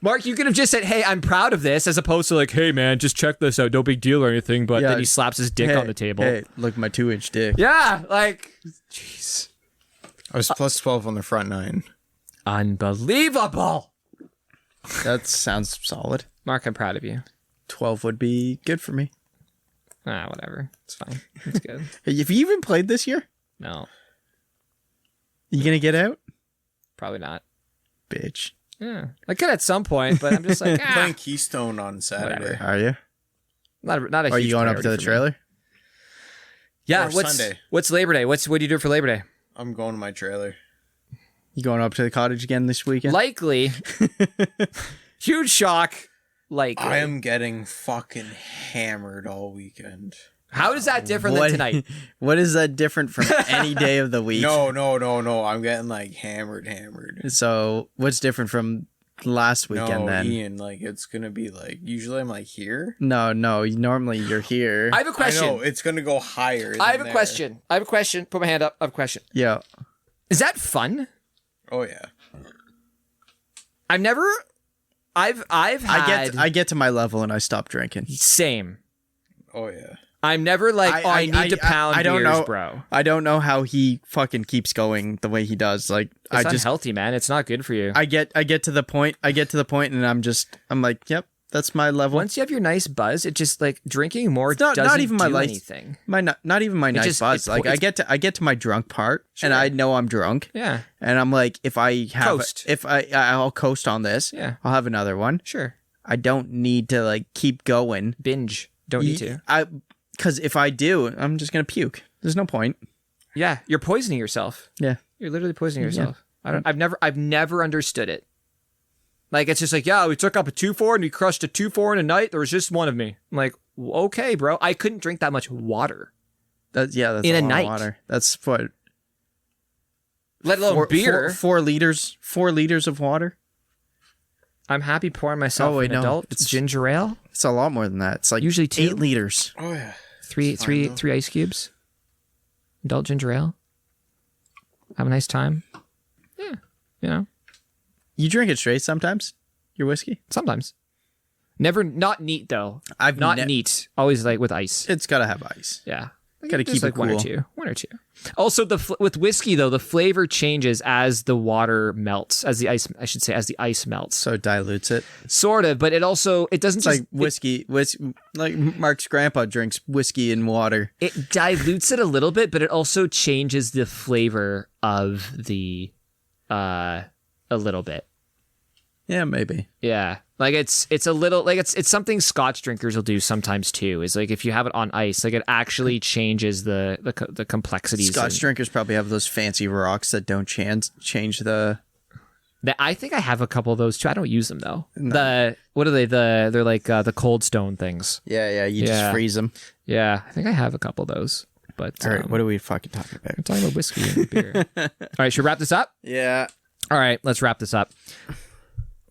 Mark, you could have just said, hey, I'm proud of this, as opposed to like, hey, man, just check this out. No big deal or anything. But then he slaps his dick on the table. Hey, look, my 2-inch dick. Yeah, like, jeez. I was plus 12 on the front 9. Unbelievable. That sounds solid. Mark, I'm proud of you. 12 would be good for me. Whatever. It's fine. It's good. Have you even played this year? No. You gonna get out? Probably not. Bitch. Yeah. I could at some point, but I'm just like, playing Keystone on Saturday. Whatever. Are you? Not a Are huge you going up priority to the for me. trailer? Yeah. Or Sunday. What's Labor Day? What do you do for Labor Day? I'm going to my trailer. You going up to the cottage again this weekend? Likely. Huge shock. Likely. I am getting fucking hammered all weekend. How is that different than tonight? What is that different from any day of the week? No. I'm getting like hammered. So what's different from last weekend then? Ian, like it's gonna be like usually I'm like here. No. Normally you're here. I have a question. I know it's gonna go higher. I have a question. Put my hand up. I have a question. Yeah. Is that fun? Oh yeah. I've had. I get to my level and I stop drinking. Same. Oh yeah. I'm never like, I need to pound beers, bro. I don't know how he fucking keeps going the way he does. Like, It's unhealthy, man. It's not good for you. I get to the point, and I'm like, yep, that's my level. Once you have your nice buzz, it just like drinking more not doesn't even do my anything. Not even my nice buzz. Like I get to my drunk part, and I know I'm drunk. Yeah. And I'm like, if I have, Coast. I'll coast on this. Yeah. I'll have another one. Sure. I don't need to like keep going. Binge. Don't need to. Because if I do, I'm just gonna puke. There's no point. Yeah, you're poisoning yourself. Yeah. You're literally poisoning yourself. I've never understood it. Like it's just like, yeah, we took up a 2-4 and we crushed a 2-4 in a night. There was just one of me. I'm like, okay, bro. I couldn't drink that much water. That's in a a lot night. of water. That's what. Let alone beer. 4 liters. 4 liters of water. I'm happy pouring myself an adult. It's ginger ale. It's a lot more than that. It's like usually 2 8 liters. Oh yeah. Three ice cubes. Adult ginger ale. Have a nice time. Yeah, you know. You drink it straight sometimes? Your whiskey? Sometimes. Never, not neat though. I've not neat. Always like with ice. It's gotta have ice. Yeah. Gotta keep it like cool. One or two. Also, with whiskey though, the flavor changes as the water melts, as the ice melts. So it dilutes it. Sort of, but it doesn't It's just like whiskey. Like Mark's grandpa drinks whiskey and water. It dilutes it a little bit, but it also changes the flavor of the a little bit. Yeah, maybe. Yeah. Like it's a little like it's something Scotch drinkers will do sometimes too. Is like if you have it on ice, like it actually changes the complexities. Scotch drinkers probably have those fancy rocks that don't change the. I think I have a couple of those too. I don't use them though. No. What are they? They're like the Cold Stone things. Yeah. You just freeze them. Yeah, I think I have a couple of those. But all right, what are we fucking talking about? We're talking about whiskey and beer. All right, should we wrap this up? Yeah. All right, let's wrap this up.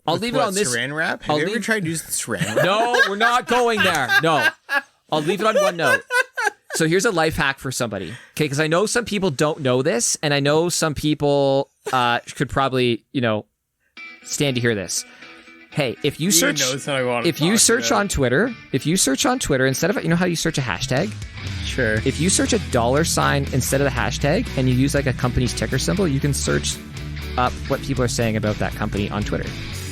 I'll leave it on this. Saran wrap? Have you ever tried to use the saran wrap? No, we're not going there. No. I'll leave it on one note. So here's a life hack for somebody. Okay, because I know some people don't know this, and I know some people could probably, stand to hear this. Hey, if you search on Twitter, instead of, how you search a hashtag? Sure. If you search a $ instead of the hashtag and you use like a company's ticker symbol, you can search up what people are saying about that company on Twitter.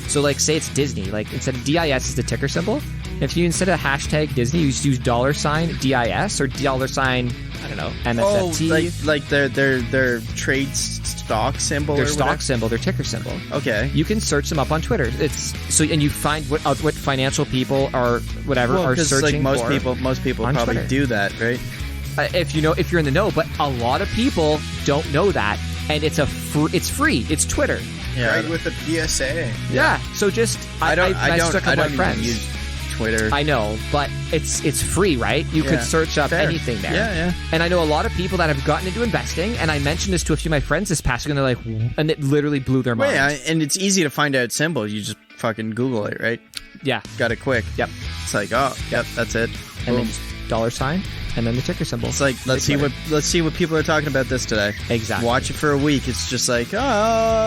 So like say it's Disney, like instead of DIS is the ticker symbol. If you instead of hashtag Disney, you just use $DIS or $, I don't know, MSFT. Oh, like their trade stock symbol. Their stock symbol, their ticker symbol. Okay. You can search them up on Twitter. And you find what financial people or whatever are searching like for. most people on probably Twitter. do that, right? If you're in the know, but a lot of people don't know that, and it's free. It's Twitter. Yeah. Right with the PSA. Yeah. So just I don't even use Twitter. I know, but it's free, right? You could search up anything there. Yeah. And I know a lot of people that have gotten into investing, and I mentioned this to a few of my friends this past week, and they're like, and it literally blew their mind. Yeah, and it's easy to find out symbols. You just fucking Google it, right? Yeah. Got it quick. Yep. It's like, oh, yep, that's it. And then just $, and then the ticker symbol. It's like let's see what people are talking about this today. Exactly. Watch it for a week. It's just like,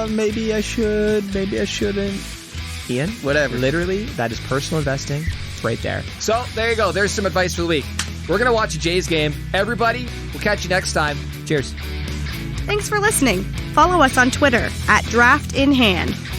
maybe I should, maybe I shouldn't. Ian, whatever. Literally, that is personal investing. It's right there. So there you go. There's some advice for the week. We're going to watch a Jays game. Everybody, we'll catch you next time. Cheers. Thanks for listening. Follow us on Twitter @DraftInHand.